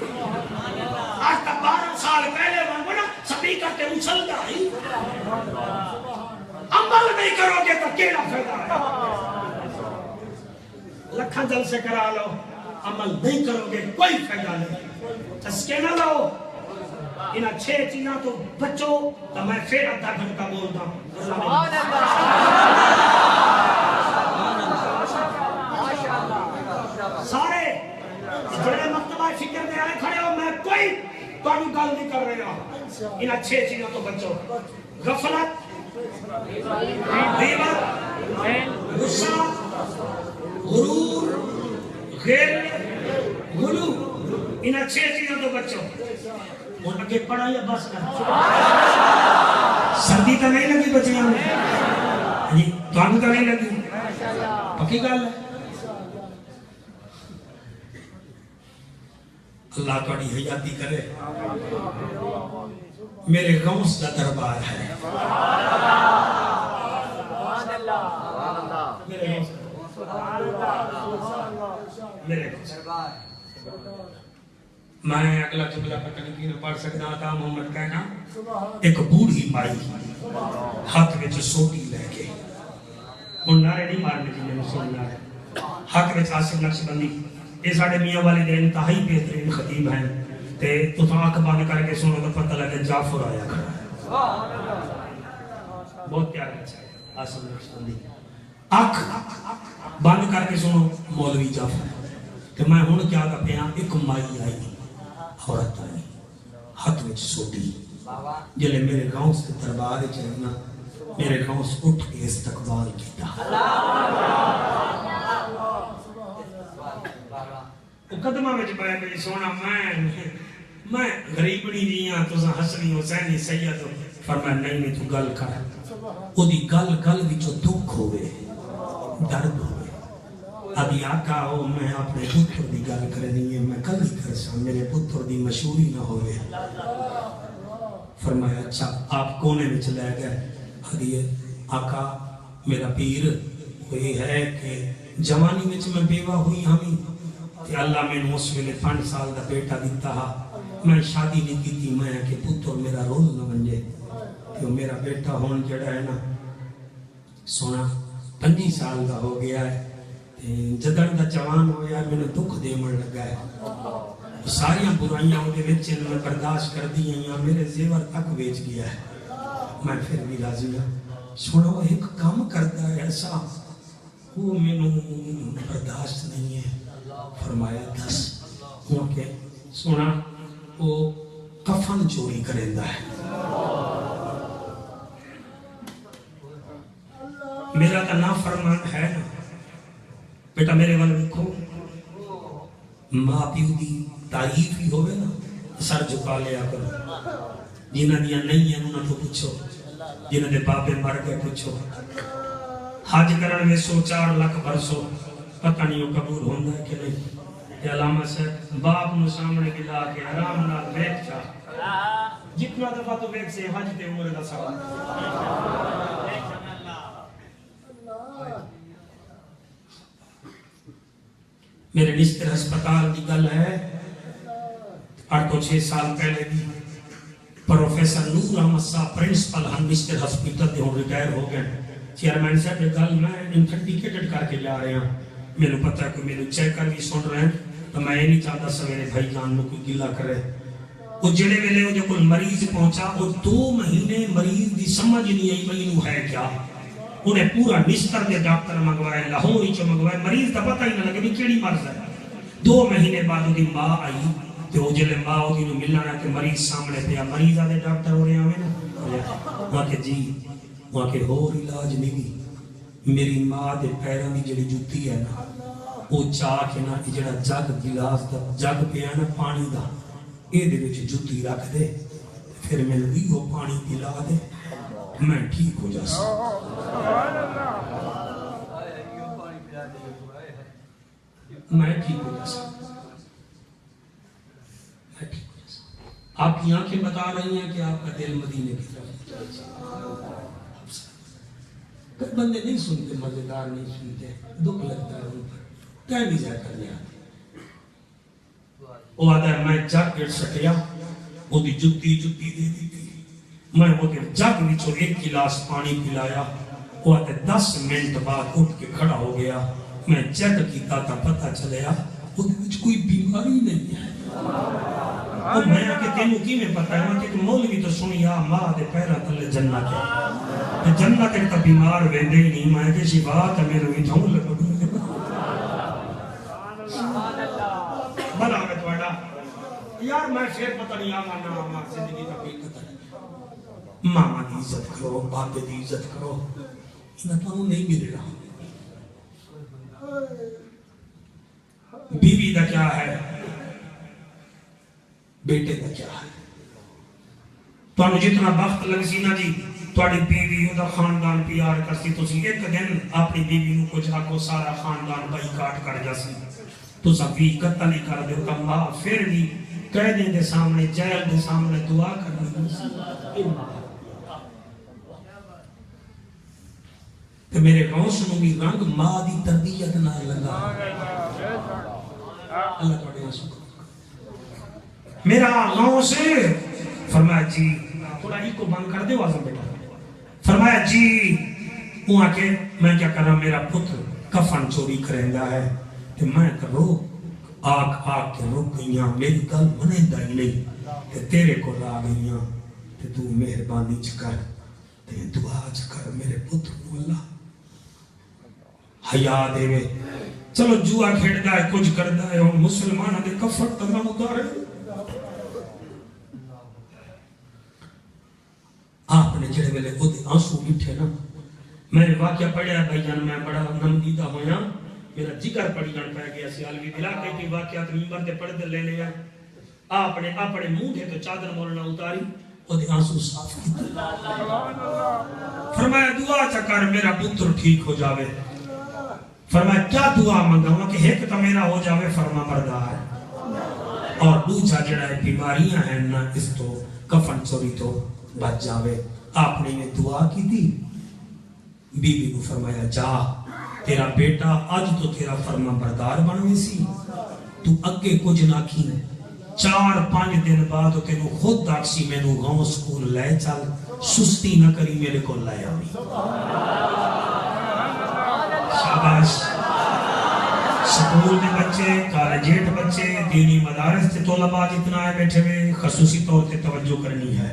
آج تک 12 سال پہلے نا سپیکر کے اچھلتا ہی. عمل نہیں کرو گے تو کیڑا فائدہ ہے؟ لکھاں جل سے کرا لو، عمل نہیں کرو گے کوئی فائدہ نہیں. تسکے نہ لاؤ. انہاں 6 چیزاں تو بچو تو میں پھر آدھا گھنٹہ بولتا ہوں. سارے جڑے مکتبہ فکر میں آئے کھڑے ہو، میں کوئی کوئی گل نہیں کر رہا. انہاں 6 چیزوں تو بچو. غفلت، غیبت، غصہ، غرور، غل، غلو. انہاں 6 چیزوں تو بچو. اور اگے پڑھا یا بس کر. سردی تو نہیں لگی بچیاں میں جی؟ تھانوں تو نہیں لگی؟ پکی گل ہے. اللہ تھوڑی حیاتی کرے. میرے غوث کا دربار ہے. میرے غوث. میں اگلا جملہ پتہ نہیں کیوں پڑھ سکتا تھا. محمد کہنا ایک بوڑھی مائی ہاتھ میں سوٹی لے کے ہن نعرے نہیں مارنے کی میں سننا ہے. ہاتھ میں عاصم نقشبندی یہ ساڑھے میاں والے دے انتہائی بہترین خطیب ہیں. تے تو آنکھ بند کر کے سنو تو پتہ لگے جعفر آیا کھڑا ہے. بہت پیارا بچہ ہے عاصم نقشبندی. آنکھ بند کر کے سنو مولوی جعفر. کہ میں ہن کیا کہا پیا ایک مائی آئی عورت آئی ہاتھ میں سوٹی. جلے میرے غوث کے دربار چلنا میرے غوث اٹھ کے استقبال کیتا. قدمہ میں جبایا میری سونا میں غریبنی جیاں تو حسنی حسینی سید. فرمایا نہیں تو گل کر. او دی گل وچوں دکھ ہوئے درد ہوئے. ابھی آقا ہو میں اپنے پتر دی گل کرنی ہے میں کل ہی کر سا میرے پتر دی مشہوری نہ ہوئے. فرمایا اچھا. آپ کونے میں چلے گئے. حدیئے آقا میرا پیر کوئی ہے کہ جوانی میں میں بیوہ ہوئی ہمیں کہ اللہ میں نے اس ویلے 5 سال دا بیٹا دیتا ہا میں شادی نہیں کی تھی میں کہ پتر میرا رول نہ بن جائے کہ میرا بیٹا ہون جڑا ہے نا سونا 25 سال کا ہو گیا ہے جدن دا جوان ہویا میں نے دکھ دے من لگا ہے ساریاں برائیاں ہوتے وچ میں برداشت کر دی ہیں میرے زیور تک بیچ گیا ہے میں پھر بھی راضی ہوں سونا وہ ایک کام کرتا ہے ایسا وہ میں برداشت نہیں ہے فرمایا 10 کیونکہ سونا وہ کفن چوری کریندا ہے میرا تو نافرمان ہے نا بیٹا میرے وال دیکھو ماں پیو دی تعریف ہی ہوئے نا سر جھکا لیا کرو جنہ دیا نہیں ہیں انہوں نے پوچھو جنہ دے بابے مر گئے پوچھو حج کرن میں 4 لاکھ برسو پتہ نہیں وہ قبول ہوندہ ہے کہ نہیں یہ علامہ سے باپ نو سامنے بلا کے آرام نال بیٹھ جا جتنا دفعہ تو بیٹھ سے حج دے عمر دا سوال میرے نشتر ہسپتال کی گل ہے 8 تو 6 سال پہلے بھی پروفیسر نور احمد صاحب پرنسپل ہم نشتر ہسپتال دے ہوں ریٹائر ہو گئے چیئرمین صاحب یہ گل میں انٹرڈیکیٹڈ کر کے جا رہے ہیں میرے پتہ ہے کہ میرے چیکر بھی سن رہے ہیں تو میں یہ نہیں چاہتا سویرے بھائی جان لوگ کوئی گلہ کرے وہ جڑے ویلے وہ جو کوئی مریض پہنچا وہ 2 مہینے مریض دی سمجھ نہیں آئی مہینوں ہے کیا انہیں پورا نشتر دے ڈاکٹر منگوائے لاہور ہی چو منگوائے مریض دا پتہ ہی نہ لگے بھی کیڑی مرض ہے 2 مہینے بعد وہ دی ماں آئی تو وہ جلے ماں ہوگی نو ملنا ہے کہ مریض سامنے پیا مریض آدھے ڈاکٹر ہو رہے ہیں نا وہاں کہ جی وہاں کہ ہور علاج نہیں بھی میری ماں دے پیران دی جڑی جوتی ہے نا وہ چاہ کے نا جڑا جگ گلاس دا جگ پیا نا پانی دا اے دے وچ جوتی رکھ دے پھر میں بھی وہ پانی پلا دے میں ٹھیک ہو جا میں ٹھیک ہو جا آپ کی آنکھیں بتا رہی ہیں کہ آپ کا دل مدینے کی طرف کئی بندے نہیں سنتے مزیدار نہیں سنتے دکھ لگتا ہے ان پر کہہ بھی جائے کرنے آتے وہ آدھا ہے میں جگ گر سکیا وہ دی جتی دے دی تھی میں وہ دے جگ وچوں 1 گلاس پانی پلایا وہ آدھے 10 منٹ بعد اٹھ کے کھڑا ہو گیا میں چیک کیتا تھا پتہ چلیا وہ دے وچ کوئی بیماری نہیں ہے اور میں کہ تینوں کی میں پتہ ہے میں کہ مولوی تو سنی ماں دے پیرا تلے جنت ہے جنت ایک تا بیمار ویندے ہی نہیں میں کہ شفا تا میرے بھی جھوں لگو بلا میں توڑا یار میں پھر پتہ نہیں آگا نا آگا زندگی کا کوئی قدر ہے ماما دی عزت کرو باپ دی عزت کرو انہاں تو نہیں ملے رہا بیوی دا کیا ہے بیٹے دا کیا ہے تو انہوں جتنا بخت لگ سی نا جی توڑی بیوی دا خاندان پیار کرسی تو سی ایک دن اپنی بیوی نو کچھ آکو سارا خاندان بائی کاٹ کر جاسی تو سبھی قتل ہی کر دے تو ماں پھر بھی قیدیں دے سامنے جیل دے سامنے دعا کرنی تو میرے روشنوں بھی رنگ ماں دی تربیت نہ لگا اللہ توڑے آسو میرا گاؤں سے فرمایا جی تھوڑا ہی کو بند کر دے وازم بیٹا فرمایا جی وہاں کے میں کیا کر رہا میرا پتر کفن چوری کریندا ہے کہ میں کرو آگ کے رک گئیاں میری گل منے دا ہی نہیں کہ تیرے کو را گئیاں کہ تو مہربانی چکر تے دعا چکر میرے پتر کو اللہ حیاء دے وے چلو جوا کھیڑ دا ہے کچھ کر دا ہے اور مسلمانہ دے کفر تنہ اتارے آپ نے جڑے ویلے وہ دے آنسو بٹھے نا میں نے واقعہ پڑھیا بھائی جان میں بڑا نمدیدہ ہویا میرا جگر پڑی جان پہ گیا سیالوی علاقے کی واقعات ممبر دے پڑھ دے لے لیا آپ نے اپنے منہ دے تو چادر مولانا اتاری وہ دے آنسو صاف کی فرمایا دعا چکر میرا پتر ٹھیک ہو جاوے فرمایا کیا دعا مانگا ہوں کہ ایک تو میرا ہو جاوے فرما بردار اور دوسرا جڑا ہے بیماریاں ہیں نا اس تو کفن چوری تو بچ جاوے آپ نے یہ دعا کی تھی بی بی کو فرمایا جا تیرا بیٹا آج تو تیرا فرما بردار بنوے سی تو اگے کچھ نہ کی 4-5 دن بعد تینو خود آکسی مینو غوث کول لے چل سستی نہ کری میرے کو لے آوی شاباش سکول دے بچے کالجیٹ بچے دینی مدارس تے طلباء جتنا ہے بیٹھے ہوئے خصوصی طور تے توجہ کرنی ہے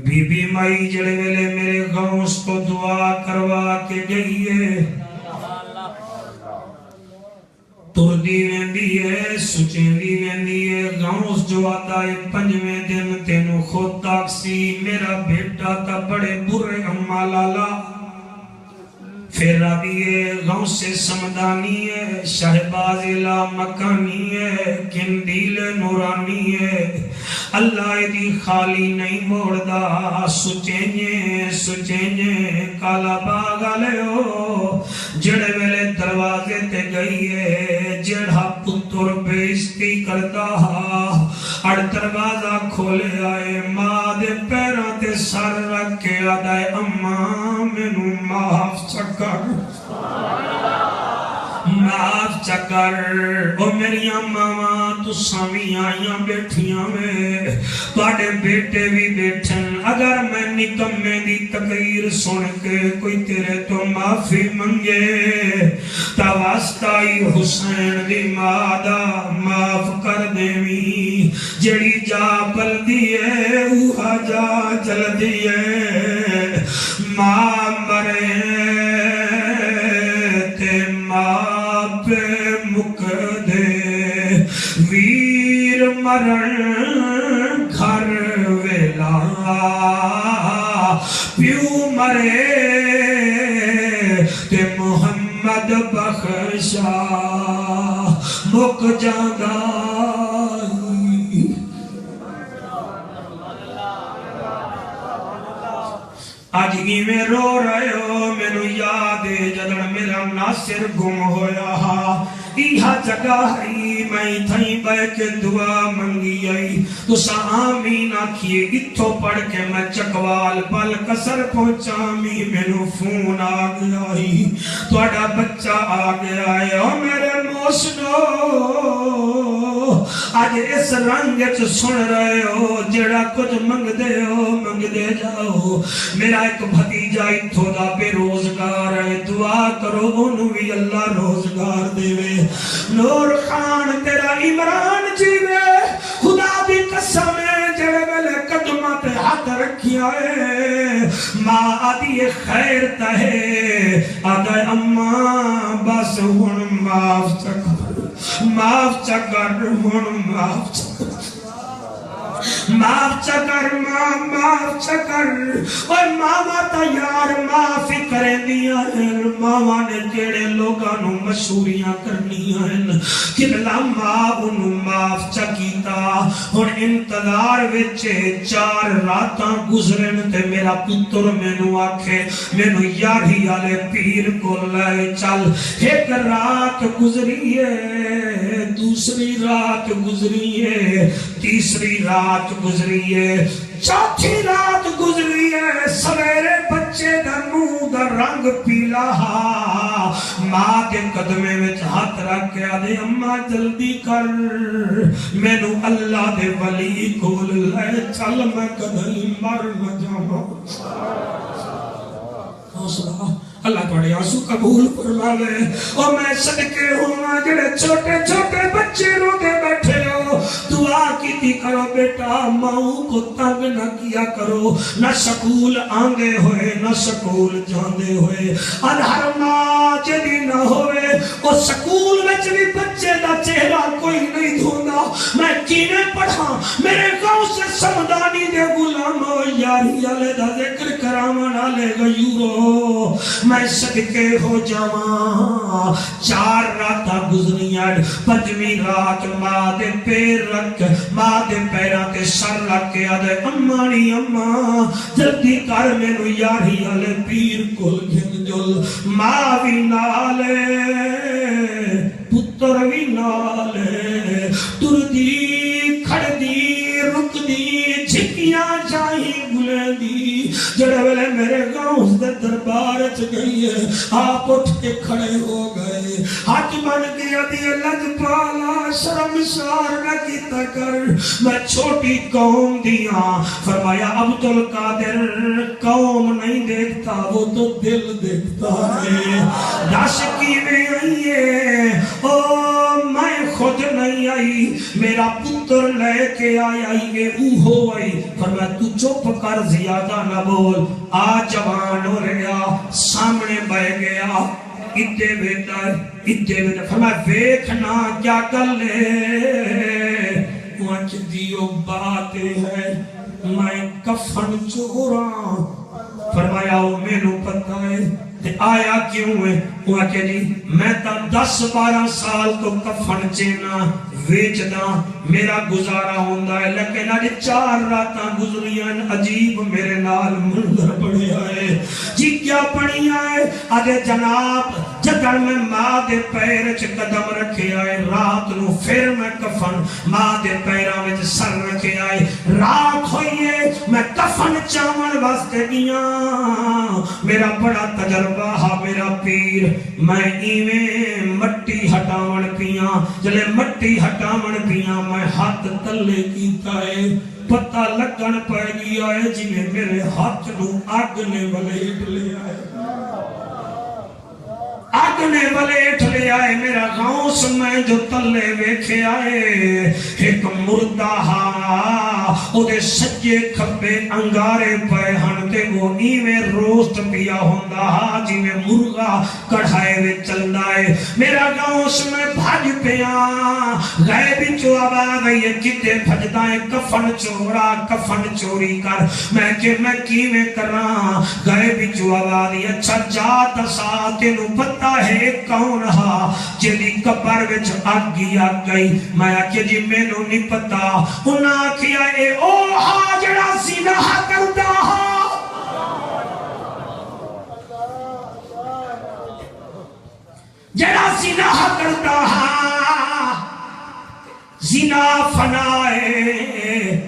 بی بی مائی جڑے ویلے میرے غوث کو دعا کروا کے گئی ہے تردی ویندی ہے سچیندی ویندی ہے غوث جو آتا ہے 5ویں دن تینو خود تاکسی میرا بیٹا تا بڑے برے اما لالا پھر رابیے غوث سے سمدانی ہے شہباز لا مکانی ہے کندیل نورانی ہے اللہ دی خالی نہیں موڑدا سچینجے کالا باغ لے ہو جڑے ویلے دروازے تے گئی ہے جڑا پتر بیشتی کرتا اڑ دروازہ کھولے آئے ماں دے پیران تے سر رکھ کے آدھائے اماں مینو معاف چکر معاف چکر او میری ماما تو سامی آئیاں بیٹھیاں میں باڑے بیٹے بھی بیٹھن اگر میں نکمے دی تقریر سن کے کوئی تیرے تو معافی منگے تا واسطائی حسین دی مادہ معاف کر دیوی جڑی جا پل دیئے اوہا جا چل دیئے ماں مرے ویر مرن گھر ویلا پیو مرے تے محمد بخشا مک جاندہ آج ہی میں رو رہے ہو میں یاد ہے جدن میرا ناصر گم ہویا ایہا جگہ ہے میں تھیں بے کے دعا منگی آئی تو سا آمین آکھیے اتھو پڑھ کے میں چکوال پل کسر پہنچا میں نو فون آگیا ہی تو اڈا بچہ آگیا ہے او میرے موسنو آج اس رنگ چ سن رہے ہو جڑا کچھ منگ دے جاؤ میرا ایک بھتیجا اتھو دا بے روزگار ہے دعا کرو انہوں بھی اللہ روزگار دے وے نور خان تیرا عمران جیوے خدا دی قسم ہے جڑے ویلے قدمت ہاتھ رکھیا ہے ماں آدھی خیر تہے آدھے اماں بس ہن معاف چکر معاف چکر ہن معاف چکر معاف چکر معاف چکر اور ماما تا یار معافی کریں دیا ہے ماما نے جڑے لوگاں نو مشہوریاں کرنیاں ہیں قبلہ ماں انہوں معاف چکیتا اور انتظار وچے 4 راتاں گزرن تے میرا پتر مینو آکھے مینو یاری آلے پیر کو لائے چل ایک رات گزری ہے دوسری رات گزری ہے تیسری رات گزری ہے چوتھی رات گزری ہے سویرے بچے دا منہ دا رنگ پیلا ماں کے قدمے وچ ہاتھ رکھ کے آدھے اماں جلدی کر مینو اللہ دے ولی کول لے چل میں کدھل مر نہ جاواں حوصلہ اللہ توڑے آنسو قبول فرما لے اور میں صدقے ہوں جڑے چھوٹے چھوٹے بچے رو کے بیٹھے ہو دعا کی کرو بیٹا ماؤں کو تنگ نہ کیا کرو نہ سکول آنگے ہوئے نہ سکول جاندے ہوئے ہر ماں جدی نہ ہوئے اور سکول میں بھی بچے دا چہرہ کوئی نہیں دھونا میں کینے پڑھا میرے گاؤں سے سمدانی دے غلامو یاری آلے دا ذکر کرامان آلے غیورو میں صدقے ہو جاواں 4 راتاں گزریاں 5ویں رات ماں دے پیر رکھ ماں دے پیران تے سر رکھ کے آدھے امانی اماں جلدی کر مینو یاری آلے پیر کل گھن جل ماں بھی نالے پتر بھی نالے تر دی کھڑ دی رک دی جھکیاں شاہی گلے دی جڑے ویلے میرے گاؤں دے دربار چ گئی ہے آپ اٹھ کے کھڑے ہو گئے ہاتھ بن گیا دی لجپالا شرمسار نہ کیتا کر میں چھوٹی قوم دیاں فرمایا عبدالقادر قوم نہیں دیکھتا وہ تو دل دیکھتا ہے داش کی میں آئیے او میں خود نہیں آئی میرا پتر لے کے آئی یہ اوہو آئی فرمایا تو چپ کر زیادہ نہ بول آ جوان ہو رہا سامنے بہ گیا ادھے بیٹا فرمایا ویکھنا کیا کر لے وہاں دیو بات ہے میں کفن چوراں فرمایا وہ میں نو پتہ ہے آیا کیوں ہے وہاں کہ جی میں تا 10-12 سال تو کفن چینا ویچنا میرا گزارا ہوندہ ہے لیکن آج 4 راتاں گزریاں عجیب میرے نال منظر پڑے آئے جی کیا پڑی آئے آج جناب جدر میں ماں دے پیر چ قدم رکھے آئے رات نو پھر میں کفن ماں دے پیراں وچ سر رکھے آئے رات ہوئیے میں کفن چاون واسطے گیا میرا بڑا تجربہ ہا میرا پیر میں ایویں مٹی ہٹاون پیاں جلے مٹی ہٹاون پیاں میں ہاتھ تلے کیتا ہے پتہ لگن پہ گیا ہے جنہیں میرے ہاتھ نو آگ نے ولیٹ لے آئے آگنے ولیٹ لے آئے میرا غوث میں جو تلے ویکھے آئے ایک مردہ ہاں او دے سجے کھبے انگارے پہ ہنتے وہ نیوے روسٹ پیا ہوندہ ہاں جی میں مرغا کڑھائے وے چل دائے میرا غوث میں بھاج پیا غیبی جو آباد ہے یہ کتے بھج دائیں کفن چورا کفن چوری کر میں کہ میں کیویں کراں غیبی جو آباد ہے اچھا جاتا ساتھ نو پتہ ہے کون ہا جدی قبر وچ آگی آ گئی میں آکھیا جی مینوں نہیں پتا انہاں آکھیا اے او ہا جڑا زنا کردا ہا جڑا زنا کردا ہا زنا فنائے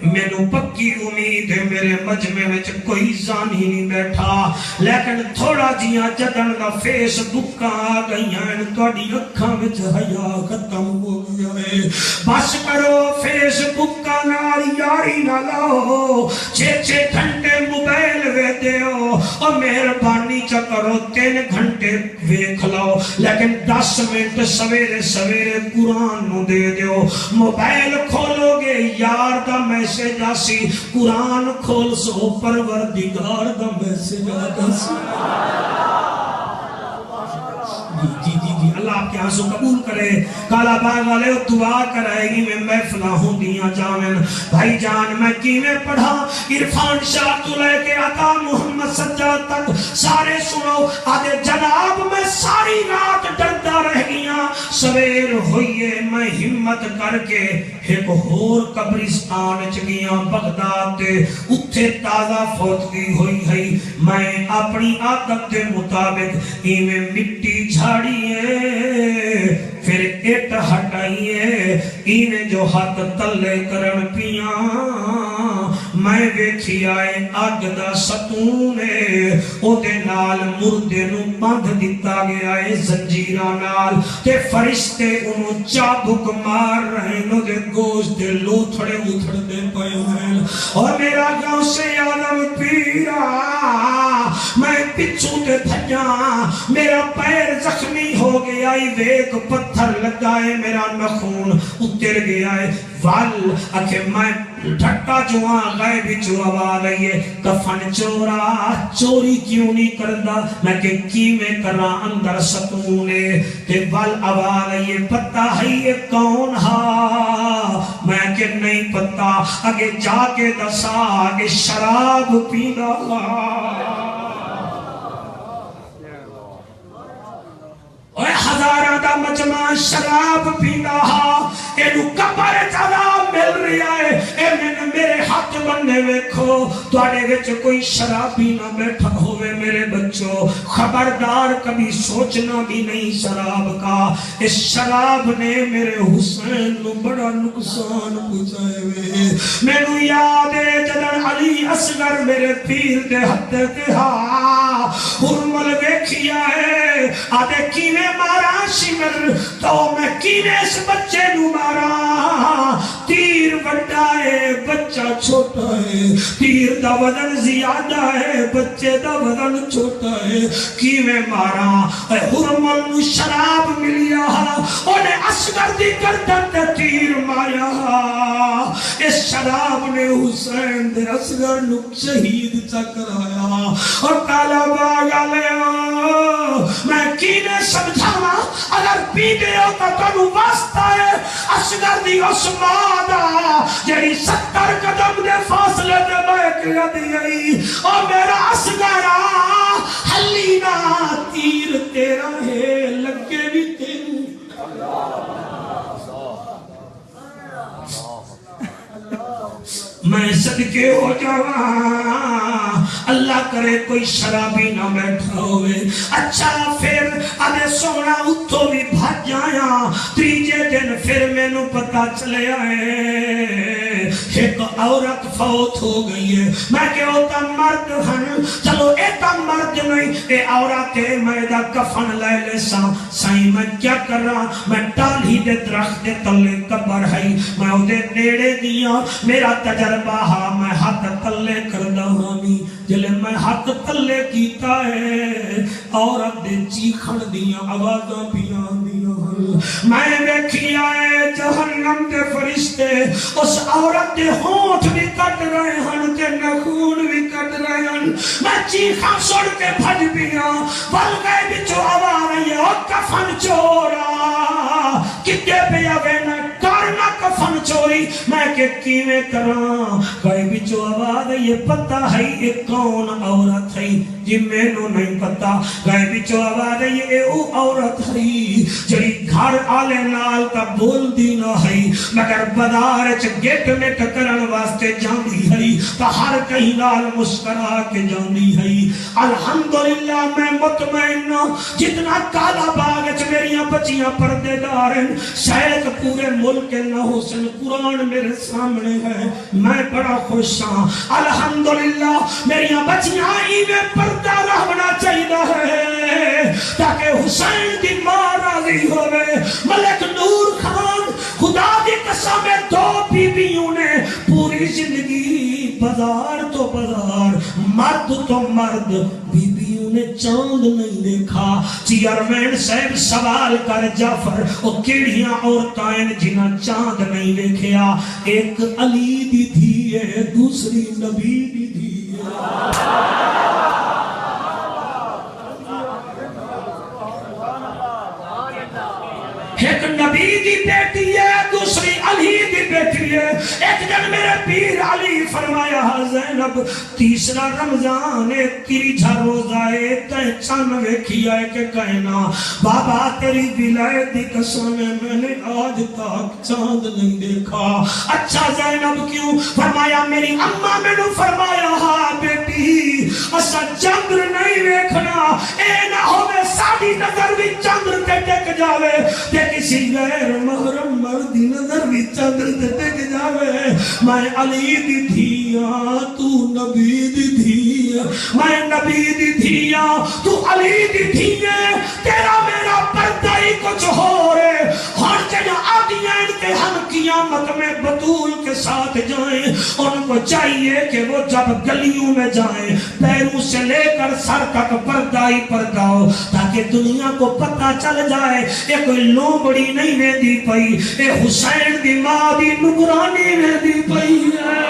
مینوں پکی امید ہے میرے مجمع وچ کوئی زانی نہیں بیٹھا لیکن تھوڑا جیاں جدن دا فیس بکاں آ گئیاں تہاڈی اکھاں وچ حیا ختم ہو گیا ہے بس کرو فیس بکاں نال یاری نہ لاؤ 6 گھنٹے موبائل ویکھدے ہو او مہربانی چا کرو 3 گھنٹے ویکھ لو لیکن 10 منٹ سویرے سویرے قرآن نو دے دیو موبائل کھولو گے یار دا میسیج آسی قرآن کھول سو پروردگار دا میسیج آسی جی اللہ آپ کے آنسو قبول کرے کالا باغ والے دعا کرائے گی میں محفلہ ہوں دیاں جامن بھائی جان میں کیویں پڑھا عرفان شاہ تو لے کے عطا محمد سجاد تک سارے سنو آدھے جناب میں ساری رات ڈردا رہ گیا سویر ہوئیے میں ہمت کر کے ایک ہور قبرستان چ گیا بغداد دے اتھے تازہ فوتگی ہوئی ہے میں اپنی عادت دے مطابق ایویں مٹی جھاڑیے پھر اٹ ہٹائیے ایویں جو ہاتھ تلے کرن پیاں میں ویکھی آئے اگ دا ستون او دے نال مردے نو بندھ دتا گیا ہے زنجیراں نال تے فرشتے انہوں چابک مار رہے نو دے گوشت دے لوتھڑے اتھڑ دے پئے ہیں اور میرا غوث عالم پیرا میں پچھو تے بھجا میرا پیر زخمی ہو گیا ویک پتھر لگائے میرا نخون اتر گیا ہے وال اکھے میں ڈھٹا جوان غیبی جو آواز آئیے کفن چورا چوری کیوں نہیں کردہ میں کہ کیویں کرا اندر ستونے تے وال آواز آئیے پتہ ہے یہ کون ہا میں کہ نہیں پتہ اگے جا کے دسا اگے شراب پینا اوہ ہزارہ دا مجمع شراب پینا ہا اینو کبر چلا مل رہی ہے اے میں میرے ہاتھ بننے ویکھو تواڈے وچ کوئی شرابی نہ بیٹھا ہوئے میرے بچوں خبردار کبھی سوچنا بھی نہیں شراب کا اس شراب نے میرے حسین نو بڑا نقصان پہنچائے وے مینوں یاد ہے جدن علی اصغر میرے پیر دے ہتھ تے ہا حرمل ویکھیا ہے آدھے کیویں مارا شمر تو میں کیویں اس بچے نو مارا تیر بڑا ہے بچہ چھوٹا ہے تیر دا وزن زیادہ ہے بچے دا وزن چھوٹا ہے کیویں مارا حرمل نو شراب ملیا اونے اصغر دی گردن تے تیر ماریا اس شراب نے حسین دے اصغر نو شہید چکرایا اور کالا باغ لیا میں کینے سمجھاوا اگر پیتے ہو تو تنو واسطہ ہے اصغر دی عثمان جڑی 70 قدم دے فاصلے دے بیٹھ گئی او میرا اصغر حلی نہ تیر تیرا ہے لگے بھی تیرو میں صدقے ہو جاواں اللہ کرے کوئی شرابی نہ بیٹھا ہوئے اچھا پھر آدھے سونا اتھو بھی بھاج جایا تیجے دن پھر میں نو پتا چلے آئے ایک عورت فوت ہو گئی ہے میں کہ ہوتا مرد ہن چلو ایتا مرد نہیں اے عورت ہے میں دا کفن لے لے سائیں میں کیا کر رہا میں ٹالی دے درخت دے تلے قبر ہے میں او دے نیڑے دیا میرا تجربہ ہاں میں ہاتھ تلے کردہ ہامی جلے میں ہاتھ تلے کیتا ہے عورت دے چیخن دیا آوازاں پیان دیا میں دیکھیا ہے جہنم دے فرشتے اس عورت دے ہونٹ بھی کٹ رہے ہن تے نخون بھی کٹ رہے ہن میں چیخاں سڑ کے بھج پیا بل گئے بچو آواز رہی ہے اور کفن چورا کتے پہ آگے نہ کرنا کفن چوری میں کہ کیویں کراں گئے بچو آواز یہ پتہ ہے یہ کون عورت ہے جی میں نو نہیں پتہ گئے بچو آواز یہ او عورت ہے جڑی گھر آلے نال تا بول دی نہ ہے مگر بازار چ گیٹ میں ٹکرن واسطے جاندی ہے تا ہر کہیں نال مسکرا کے جاندی ہے الحمدللہ میں مطمئن جتنا کالا باغ چ میریاں بچیاں پردے دار ہیں شاید پورے ملک نہ حسن قرآن میرے سامنے ہے میں بڑا خوش ہاں الحمدللہ میریاں بچیاں ایویں پردہ رہنا چاہیے ہے تاکہ حسین دی ماں راضی ہوئے ملک نور خان خدا دی قسم دو بیویوں نے پوری زندگی بازار تو بازار مرد تو مرد بیویوں نے چاند نہیں دیکھا چیئرمین صاحب سوال کر جعفر او کیڑیاں عورتیں جنہاں چاند نہیں دیکھیا ایک علی دی تھی ہے دوسری نبی دی تھی ہے ایک نبی دی بیٹی ہے دوسری علی دی بیٹی ہے ایک دن میرے پیر علی فرمایا زینب تیسرا رمضان ہے تیجا روزہ ہے تے چن ویکھیا ہے کہ کہنا بابا تیری ولایت دی قسم میں نے آج تک چاند نہیں دیکھا اچھا زینب کیوں فرمایا میری اماں میں نے فرمایا ہاں بیٹی اسا چندر نہیں ویکھنا اے نہ ہوے ساڈی نظر بھی چندر تے ٹک جاوے تے کسی غیر محرم مردی نظر بھی چندر تے ٹک جاوے میں علی دی دھیاں تو نبی دی دھیاں میں نبی دی دھیاں تو علی دی دھیاں تیرا میرا پردہ ہی کچھ ہو رہے ہر جگہ آدیان کے ہم قیامت میں بطول کے ساتھ جائیں ان کو چاہیے کہ وہ جب گلیوں میں جائیں پیروں سے لے کر سر تک پردہ ہی پردہ ہو تاکہ دنیا کو پتہ چل جائے یہ کوئی لومڑی نہیں میں دی پئی اے حسین دی ماں دی نگرانی میں دی پئی ہے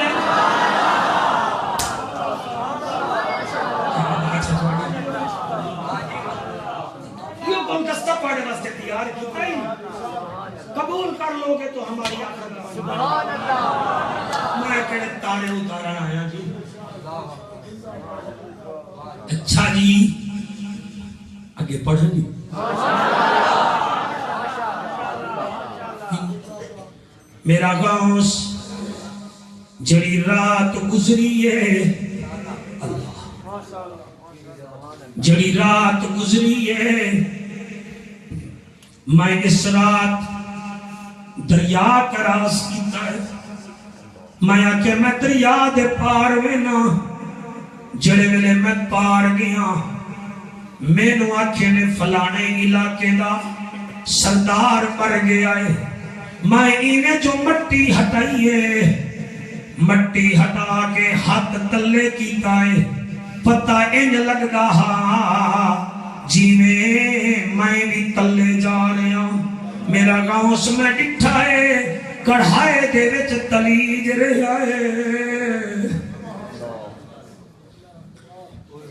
یہ کون کستا پڑھے واسطے تیار کیوں نہیں قبول کر لو گے تو ہماری آخر سبحان اللہ میں کہنے تارے اتارا آیا جی اچھا جی آگے پڑھیں گی میرا غوث جڑی رات گزری ہے جڑی رات گزری ہے میں اس رات دریا کراس کیتا ہے میں آکے میں دریا دے پار وینا جڑے ویلے میں پار گیا میں نو آکھے نے فلانے علاقے دا سردار مر گیا ہے میں انہیں جو مٹی ہٹائیے مٹی ہٹا کے ہاتھ تلے کیتا ہے پتہ انج لگ رہا جی میں بھی تلے جا رہا ہوں میرا گاؤں اس میں ڈٹھا ہے کڑھائے دے وچ تلیج رہا ہے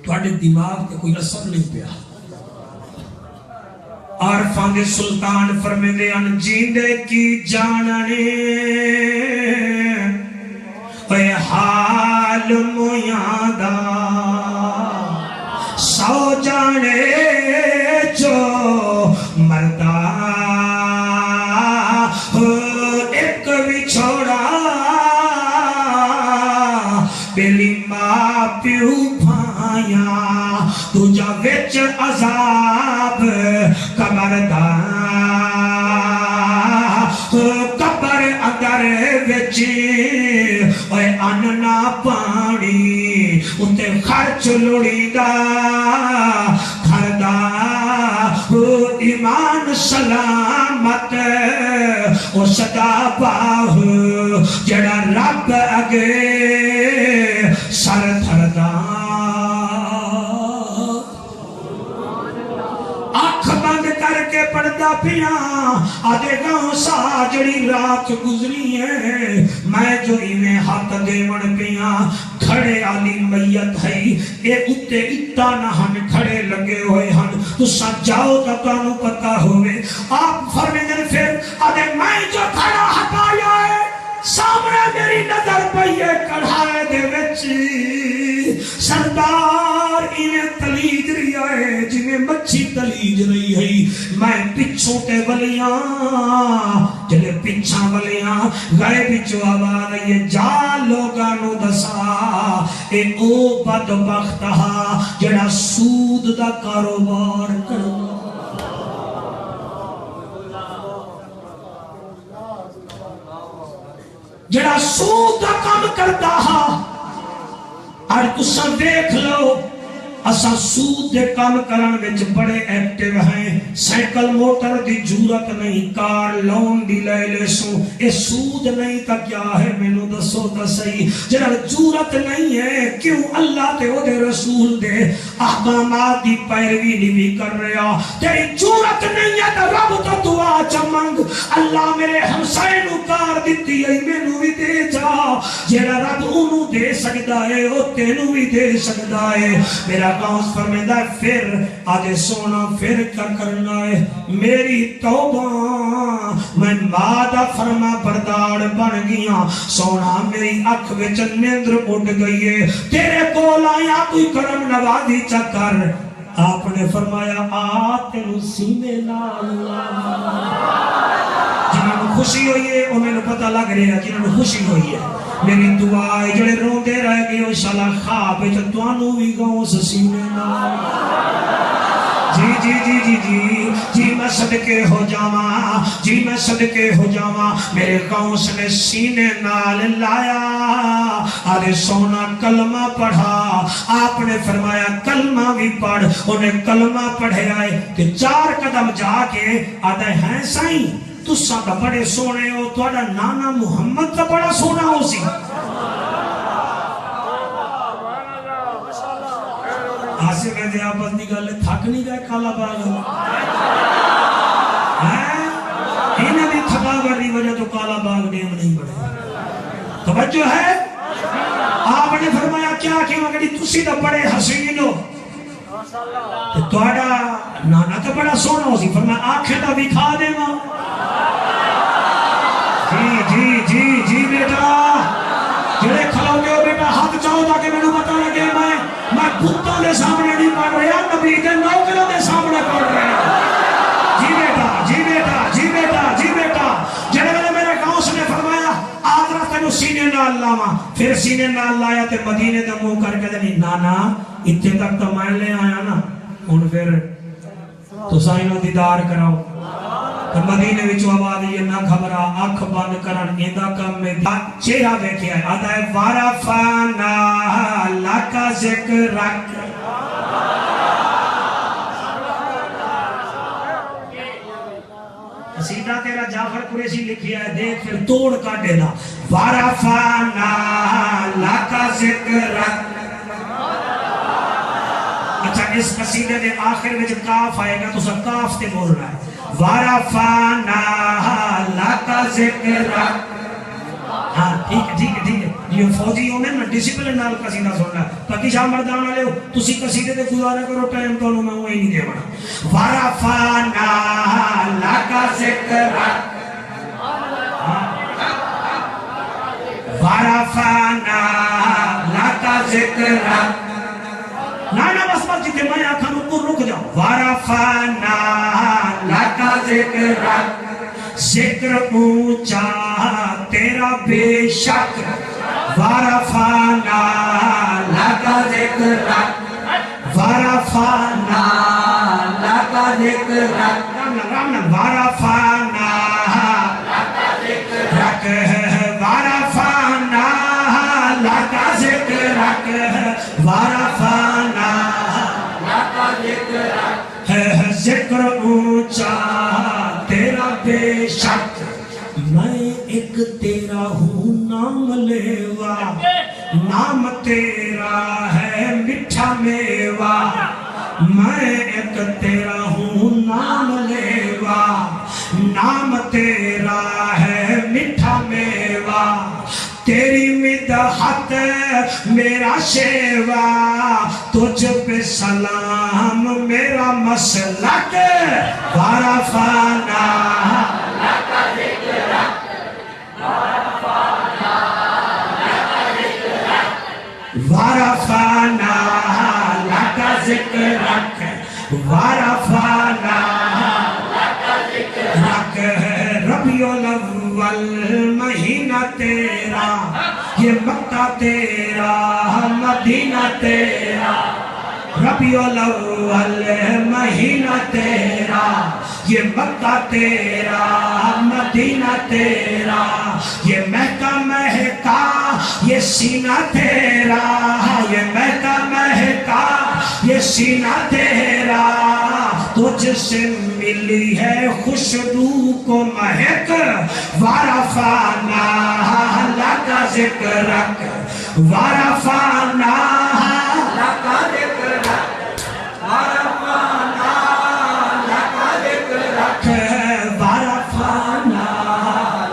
تھوڑے دماغ تے کوئی اثر نہیں پیا عارفاں دے سلطان فرمیندے ان جیندے کی جاننے اے حال میاں سو جانے جو مردہ ایک بھی چھوڑا پہلی ماں پیو بھائیاں تجھا وچ عذاب قبر دا قبر اندر وچ اوے ان نہ پانی اتے خرچ لڑی دا گھر دا ایمان سلامت او صدا باہ جڑا رب اگے سر دھردا آنکھ بند کر کے پڑھدا پیاں آدھے گاؤں سا جڑی رات گزری ہے میں جو انہیں ہاتھ دیون پیاں کھڑے آلی میت ہے اے اتے اتا نہ ہن کھڑے لگے ہوئے ہن تو ساتھ جاؤ تا تانوں پتہ ہوئے آپ فرمیدن پھر آدھے میں جو کھڑا ہٹایا ہے سامنے میری نظر پئیے کڑھائے دے وچ سردار انہیں تلیج رہی ہے جنہیں مچھی تلیج رہی ہے میں پچھوں تے ولیاں جلے پچھاں ولیاں گئے پچھو آواز ہے جا لوگانو دسا اے او بدبخت ہا جڑا سود دا کاروبار کرو جڑا سود دا کام کرتا ہا اور تساں دیکھ لو اسا سود دے کام کرن وچ بڑے ایکٹیو ہیں سائیکل موٹر دی جورت نہیں کار لون دی لے لے سو اے سود نہیں تا کیا ہے مینوں دسو تا صحیح جڑا جورت نہیں ہے کیوں اللہ تے او دے رسول دے احکامات دی پیروی نہیں کر رہا تیری جورت نہیں ہے تے رب تو دعا چمنگ اللہ میرے ہمسائے نو کار دتی ہے مینوں بھی دے جا جڑا رب اونوں دے سکدا ہے او تینوں بھی دے سکدا ہے میرا غوث فرمیندہ ہے پھر آدھے سونا پھر کیا کرنا ہے میری توبہ میں مادہ فرما بردار بن گیا سونا میری اکھ وچ نیندر اٹھ گئی ہے تیرے کول آیا کوئی کرم نوازی چکر آپ نے فرمایا آتے سینے جنہاں کو خوشی ہوئی ہے انہیں پتہ لگ رہا جنہاں کو خوشی ہوئی ہے میری دعائے جڑے روندے رہ گئے انشاءاللہ خواب توانو بھی گاؤں سے سینے جی میں صدقے ہو جاواں جی میں صدقے ہو جاواں میرے گاؤں نے سینے نال لایا آدھے سونا کلمہ پڑھا آپ نے فرمایا کلمہ بھی پڑھ انہیں کلمہ پڑھے آئے کہ 4 قدم جا کے آدھے ہیں سائیں تو ساتھ بڑے سونے ہو تو آدھا نانا محمد تا بڑا سونا ہو سی آسے میں دے آپس دی گلے تھک نہیں گئے کالا باغ انہیں بھی تھکا بڑی وجہ تو کالا باغ نیم نہیں بڑھے توجہ ہے آپ نے فرمایا کیا کہ مگری تسی تا بڑے حسین ہو تو آدھا نانا تا بڑا سونا ہو سی فرمایا آنکھیں تا بھی کھا دے گا جی بیٹا جڑے کھلوتے ہو بیٹا ہاتھ چاہو تاکہ میں نے بتا لگے میں بھتوں دے سامنے نہیں پڑھ رہا نبی دے نوکروں دے سامنے پڑھ رہا جی بیٹا جڑے میں میرے گاؤں سے نے فرمایا آدھرہ تینو سینے نہ اللہ لاواں پھر سینے نال لایا تے مدینے دا منہ کر کے نہیں نانا اتنے تک تو میں لے آیا نا ہن پھر تو سائنہ دیدار کراؤ تو مدینے وچ آواز یہ نہ گھبرا اکھ بند کرن ایندا کم میں چہرہ ویکھیا ہے آدا ہے وارفانا لکا ذکرک قصیدہ تیرا جعفر قریشی لکھیا ہے دیکھ پھر توڑ کا دینا وارفانا لکا ذکرک اچھا اس قصیدے دے آخر میں جب کاف آئے گا تو سب کاف تے بول رہا ہے وارفانا لکا ذکرک ہاں ٹھیک ہے یہ فوجی ہونے نا ڈسپلن نال قصیدہ سننا پاکی شاہ مردان والے ہو تسی قصیدے تے گزارا کرو ٹائم تو میں وہی نہیں دے بڑا وارفانا لکا ذکرک وارفانا لکا ذکرک نانا بس جتے میں آکھا رک جاؤ وارفانا لکا ذکرک ذکر اونچا تیرا بے شک وارفانا لکا ذکرک وارفانا لکا ذکرک وارفانا لکا ذکرک وارفانا لکا ذکرک وارفانا لکا ذکرک ذکر اونچا تیرا بے شک میں ایک تیرا ہوں نام لیوا نام تیرا ہے مٹھا میوا میں ایک تیرا ہوں نام لیوا نام تیرا ہے مٹھا میوا تیری مدحت میرا شیوا تجھ پہ سلام میرا مسلک وارفانا لکا ذکرک وارفانا لکا ذکرک وارفانا لکا ذکرک وارفانا لکا ذکرک ربیع الاول مہینہ تیرا یہ مکہ تیرا مدینہ تیرا ربیع الاول مہینہ تیرا یہ مکہ تیرا مدینہ تیرا یہ مکہ مہکا یہ سینہ تیرا یہ مکہ مہکا یہ سینہ تیرا تجھ سے ملی ہے خوشبو کو مہک وارفانا لکا ذکرک وارفانا لکا ذکرک وارفانا لکا ذکرک وارفانا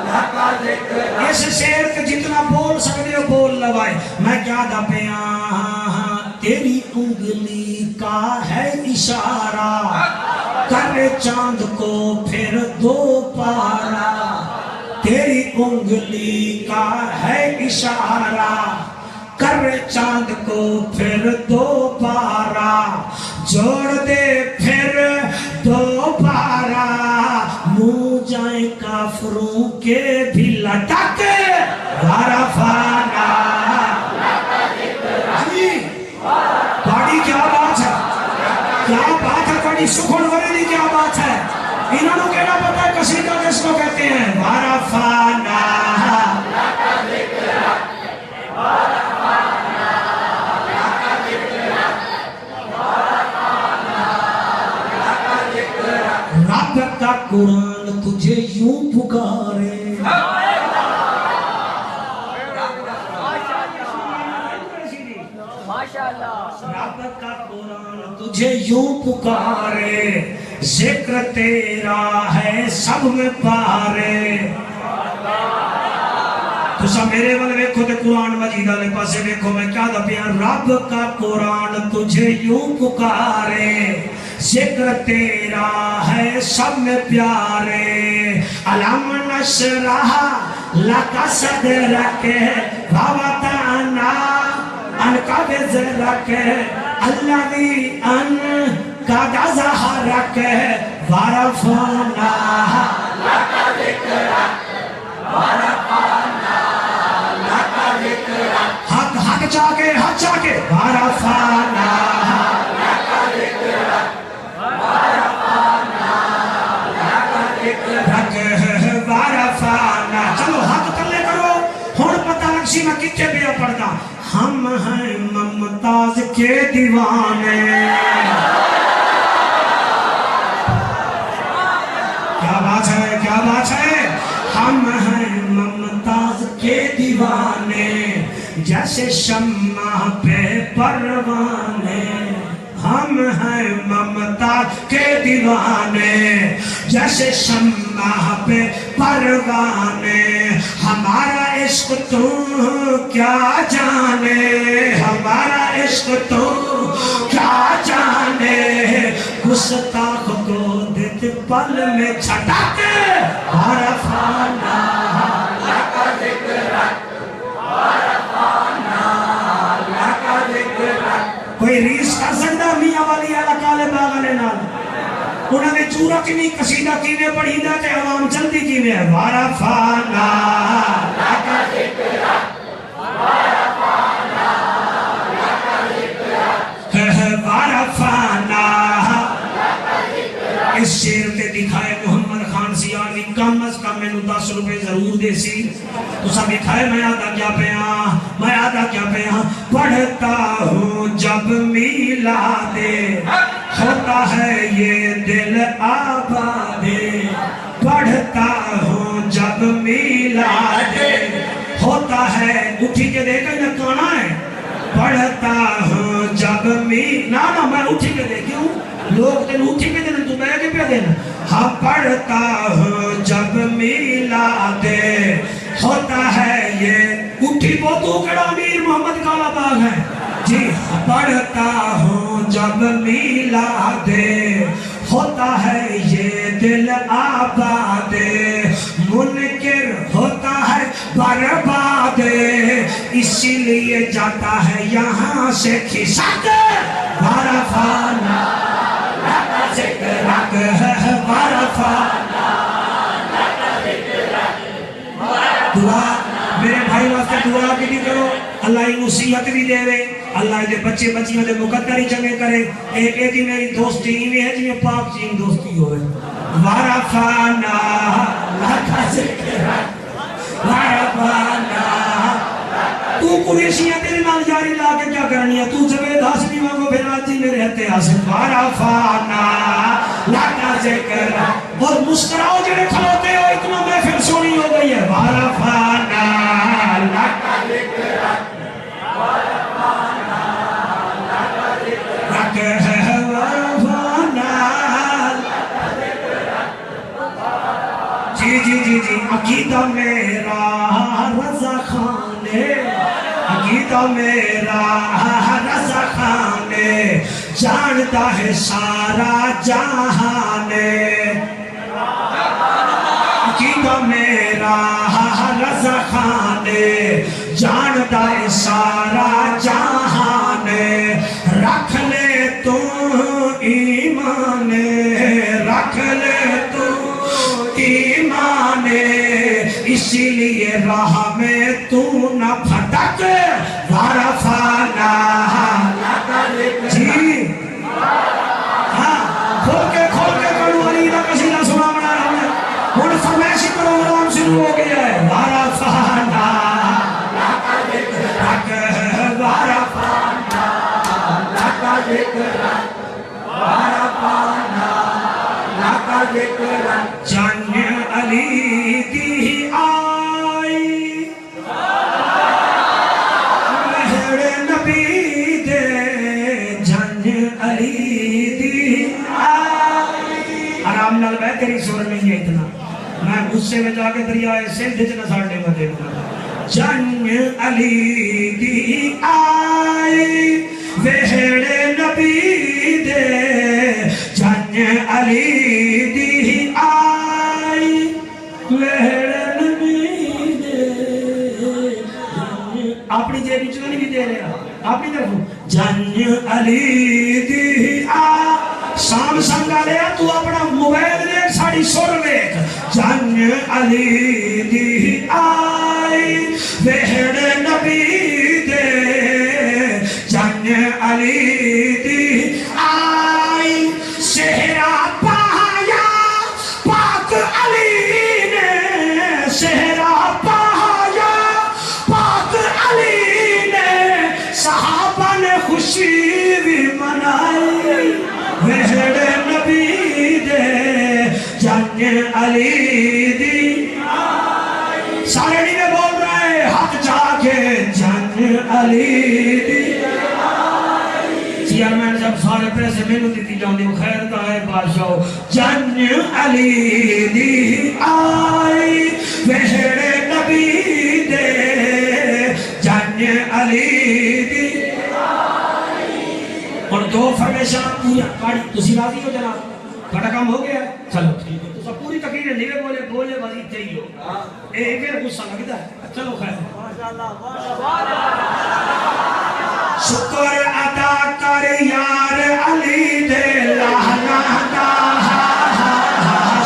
لکا ذکرک اس شعر کے جتنا بول سکتے ہو بول لوائے میں کیا دا پیاں تیری انگلی کا ہے اشارہ کر چاند کو پھر دو پارا تیری انگلی کا ہے اشارہ کر چاند کو پھر دو پارا جوڑ دے پھر دو پارا منہ جائیں کافروں کے بھی لٹک وارفانا بڑی کیا بات ہے کیا بات ہے بڑی سکون وریدی کیا بات ہے انہوں نے کہنا پتا ہے قصیدہ جس کو کہتے ہیں وارفانا لکا ذکرک وارفانا لکا ذکرک وارفانا لکا ذکرک رب کا قرآن تجھے یوں پکارے رب کا قرآن تجھے یوں پکارے ذکر تیرا ہے سب میں پارے تو سب میرے والے ویکھو تے قرآن مجید والے پاسے ویکھو میں کیا دا پیاں رب کا قرآن تجھے یوں پکارے ذکر تیرا ہے سب میں پیارے علم نشرح لک صدرک ووضعنا عنک وزرک الذی انقض ظہرک ورفعنا لک ذکرک ورفعنا لک ذکرک ہاتھ چاہ کے ورفعنا ورفعنا چلو ہاتھ تلے کرو ہن پتہ لگ سی میں کتنے پہ پڑھدا ہم ہیں ممتاز کے دیوانے کیا بات ہے کیا بات ہے ہم ہیں ممتاز کے دیوانے جیسے شمع پہ پروانے ہم ہیں ممتاز کے دیوانے جیسے شمع پہ پروانے ہمارا عشق تو کیا جانے ہمارا عشق تو کیا جانے گستاخ کو دیت پل میں چھٹا کے ورفعنا لک ذکرک ورفعنا لک ذکرک کوئی ریس کر سکتا میاں والی آلہ کالے باغلے نال انہوں نے چورا کی نہیں قصیدہ کیویں پڑھی دا تے عوام جلدی کیویں ہے ورفعنا لک ذکرک ورفعنا لک ذکرک ورفعنا اس شیر تے دکھائے محمد خان سیالی کم از کم میں 10 روپے ضرور دے سی تو سب دکھائے میں آدھا کیا پیا پڑھتا ہوں جب میلاد ہوتا ہے یہ دل آباد پڑھتا ہوں جب میلاد ہوتا ہے اٹھی کے دیکھیں نہ کانا ہے پڑھتا ہوں جب نا میں اٹھی کے دیکھوں لوگ تین اٹھی کے دینا تو بیٹھ کے پہ دینا ہاں پڑھتا ہوں جب میلاد ہوتا ہے یہ اٹھی بہتو کڑا امیر محمد کالا باغ ہے جی پڑھتا ہوں جب میلاد ہوتا ہے یہ دل آباد منکر ہوتا ہے برباد اسی لیے جاتا ہے یہاں سے کھسک ورفعنا لک ذکرک ورفعنا لک ذکرک دعا میرے بھائی واسطے دعا بھی نہیں کرو اللہ انہوں صحت بھی دے رہے اللہ دے بچے بچیاں دے مقدر ہی چنگے کرے ایک دی میری دوستی ہی ہے جی پاک چین دوستی ہوئے ورفعنا لک ذکرک ورفعنا تو قریشیاں تیرے نال جاری لا کے کیا کرنی ہے تو جبید حسنی مانگو پھر آتی میرے ہتے حسن ورفعنا لک ذکرک اور مسکراؤ جڑے کھلوتے ہو اتنا محفل سونی ہو گئی ہے ورفعنا لک ذکرک ورفعنا لک ذکرک ورفعنا جی عقیدہ میرا رضا خان عقیدہ میرا رضا خان جانتا ہے سارا جہان عقیدہ میرا رضا خان جانتا ہے سارا جہان رکھ لے تو ایمان رکھ لے تو ایمان اسی لیے راہ میں تو نہ پھٹک ورفعنا جی ہاں کھول کے کڑو علی کا قصیدہ سنا بنا رہا ہوں ہن فرمائشی پروگرام شروع ہو گیا ہے ورفعنا لک ذکرک ورفعنا لک ذکرک ورفعنا لک ذکرک جان علی کی آئی مہر نبی دے جان علی دی آئی آرام نال بے تیری سور نہیں ہے اتنا میں غصے میں جا کے دریائے سندھ چ نہ ساڑنے میں دیکھنا جان علی دی آئی مہر نبی دے جان علی دی آئی مہر نبی دے اپنی جیبی چلنے بھی دے رہا اپنی طرف جان علی دی آئی سام سنگا لیا تو اپنا موبائل دے ساڑی سور ویک جان علی دی آئی مہر نبی دے علی دی آئی صحرا پایا پاک علی نے صحرا پایا پاک علی نے صحابہ نے خوشی بھی منائی وہڑ نبی دے جن علی دی سارے نہیں میں بول رہے ہیں ہاتھ جا کے جن علی دی چیئرمین جب سارے پیسے میں نے دیتی جاؤں وہ خیر کا ہے بادشاہ جن علی دی آئی وہڑ نبی دے جن علی دی اور دو فرمیشاں پورا پاڑی تسی راضی ہو جناب بڑا کام ہو گیا چلو ٹھیک ہے تو سب پوری تقریر نیوے بولے بولے وزید چاہیے ہو ایک ہے غصہ لگتا ہے چلو خیر شکر ادا کر یار علی دے لانا دا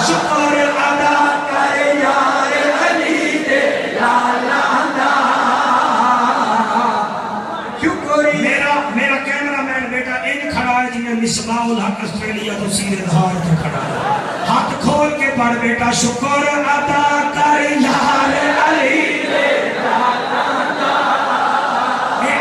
شکر ادا کر یار علی دے لانا دا میرا کیمرہ مین بیٹا ان کھڑا ہے جنہیں مصباح الحق آسٹریلیا تو سیرے دھار کے کھڑا ہے ہاتھ کھول کے پڑھ بیٹا شکر ادا کر یار علی دے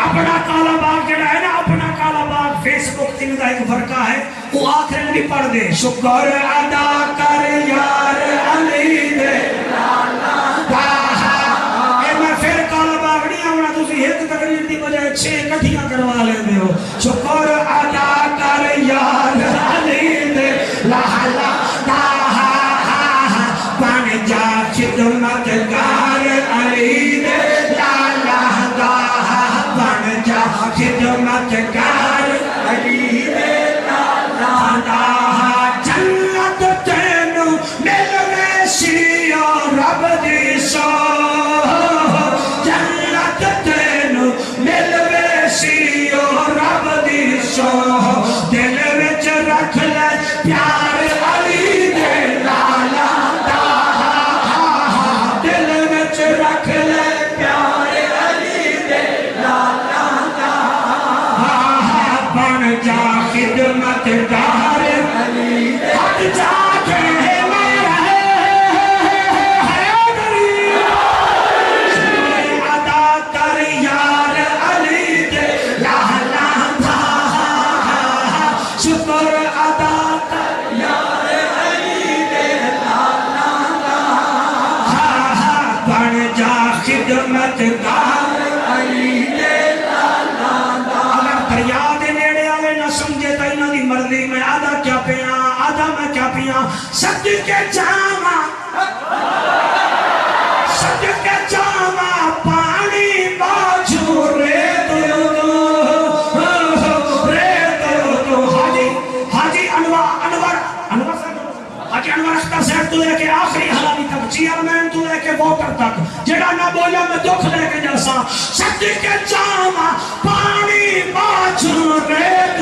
اپنا کالا باغ جڑا ہے نا اپنا کالا باغ فیس بک تین کا ایک فرقہ ہے وہ آخر میں بھی پڑھ دے شکر ادا کر یار علی دے میں پھر کالا باغ نہیں آونا تسی ایک تقریر دی بجائے 6 کٹھیاں کروا لے دے ہو شکر ادا کر یار علی دے لالا بن جا خدمت گار علی دے لالا خدمت گار علی دے لالا جنت تینو ملوے سی رب دی سو جنت تینو ملوے سی رب دی سو دل وچ رکھ لے پیار علی دے لالا دل وچ رکھ لے پیار علی دے لالا جا خدمت گار علی ہٹ جا کے میرا حیدری شکر ادا کر یار علی دے لالا شکر ادا کر یار علی دے لالا بن جا خدمت گار علی دے لالا اگر دریا سمجھے تو انہوں دی مرضی میں آدھا کیا پیاں آدھا میں کیا پیاں صدقے جاما پانی باجو ریت حاجی انور اختر صاحب تو لے کے آخری حلالی تک چیئرمین تو لے کے ووٹر تک جڑا نہ بولا میں دکھ لے کے جیسا صدقے جاما پانی باجو ریت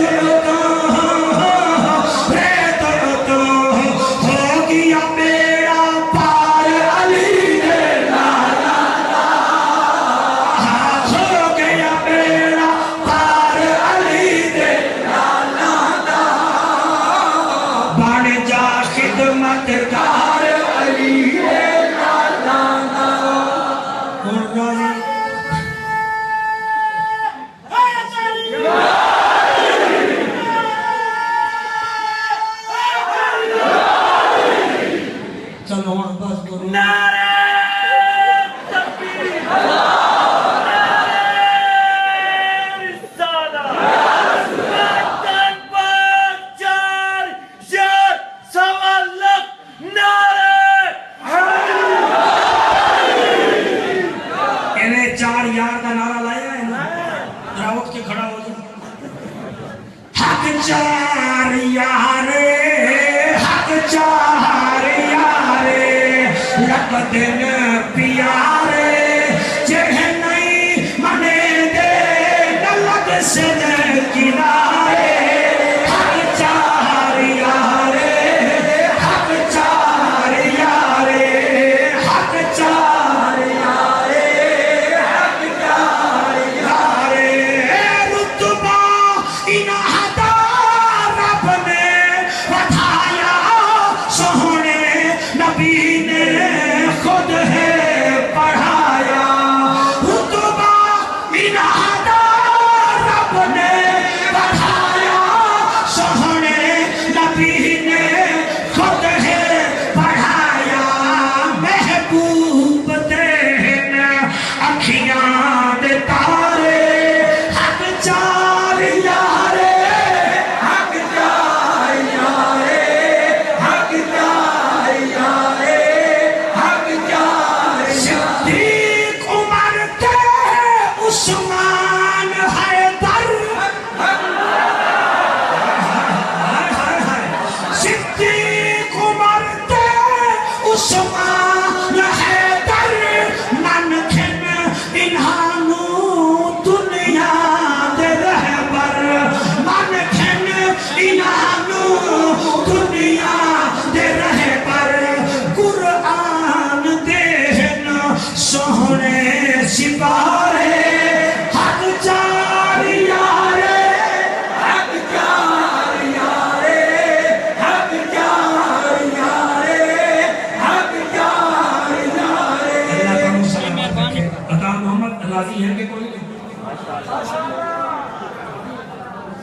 دن پیارے جہ نہیں منے دے نلک سے کنارے حق چار یارے حق چار یارے حق چار یارے حق چار یارے رتبہ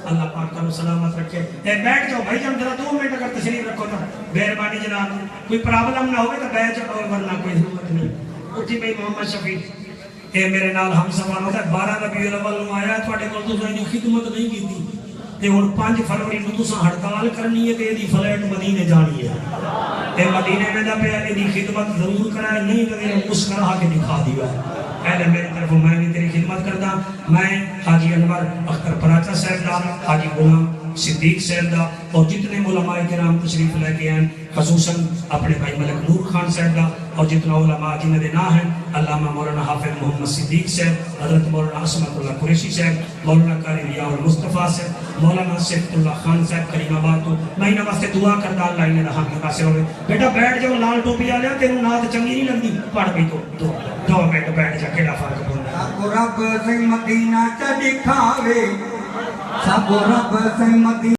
اللہ پاک تمہیں سلامت رکھے. بیٹھ جاؤ بھائی جان ذرا 2 منٹ اگر تشریف رکھو تو مہربانی جناب. کوئی پرابلم نہ ہوگی تو بیٹھ جاؤ ورنہ کوئی ضرورت نہیں. اٹھی بھائی محمد شفیع اے میرے نال ہم سفر ہوتا ہے 12 ربیع الاول نو آیا تھوڑے کول تساں دی خدمت نہیں کیتی تے ہن 5 فروری نو تساں ہڑتال کرنی ہے تے دی فلائٹ مدینے جانی ہے تے مدینے میں دا پیا دی خدمت ضرور کرائے نہیں تے مسکرا کے دکھا دیو. پہلے میری طرف میں بھی تیری خدمت کردا. میں حاجی انور اختر پراچا صاحب دا, حاجی غلام صدیق صاحب دا اور جتنے علماء کرام تشریف لے کے ہیں خصوصاً اپنے بھائی ملک نور خان صاحب دا اور جتنا علماء جنہ دے نام ہیں علامہ مولانا حافظ محمد صدیق صاحب, حضرت مولانا عصمت اللہ قریشی صاحب, مولانا قاری ضیاء المصطفیٰ صاحب, مولانا صفت اللہ خان صاحب کریم آباد تو میں انہاں واسطے دعا کردا اللہ انہیں رحم کے پاسے ہوئے. بیٹا بیٹھ جاؤ لال ٹوپی والے تینوں نات چنگی نہیں لگدی پڑھ بھی تو 2 منٹ بیٹھ جا کیڑا فرق پوندا. سب رب سے مدینہ چ دکھاوے, سب رب سے مدینہ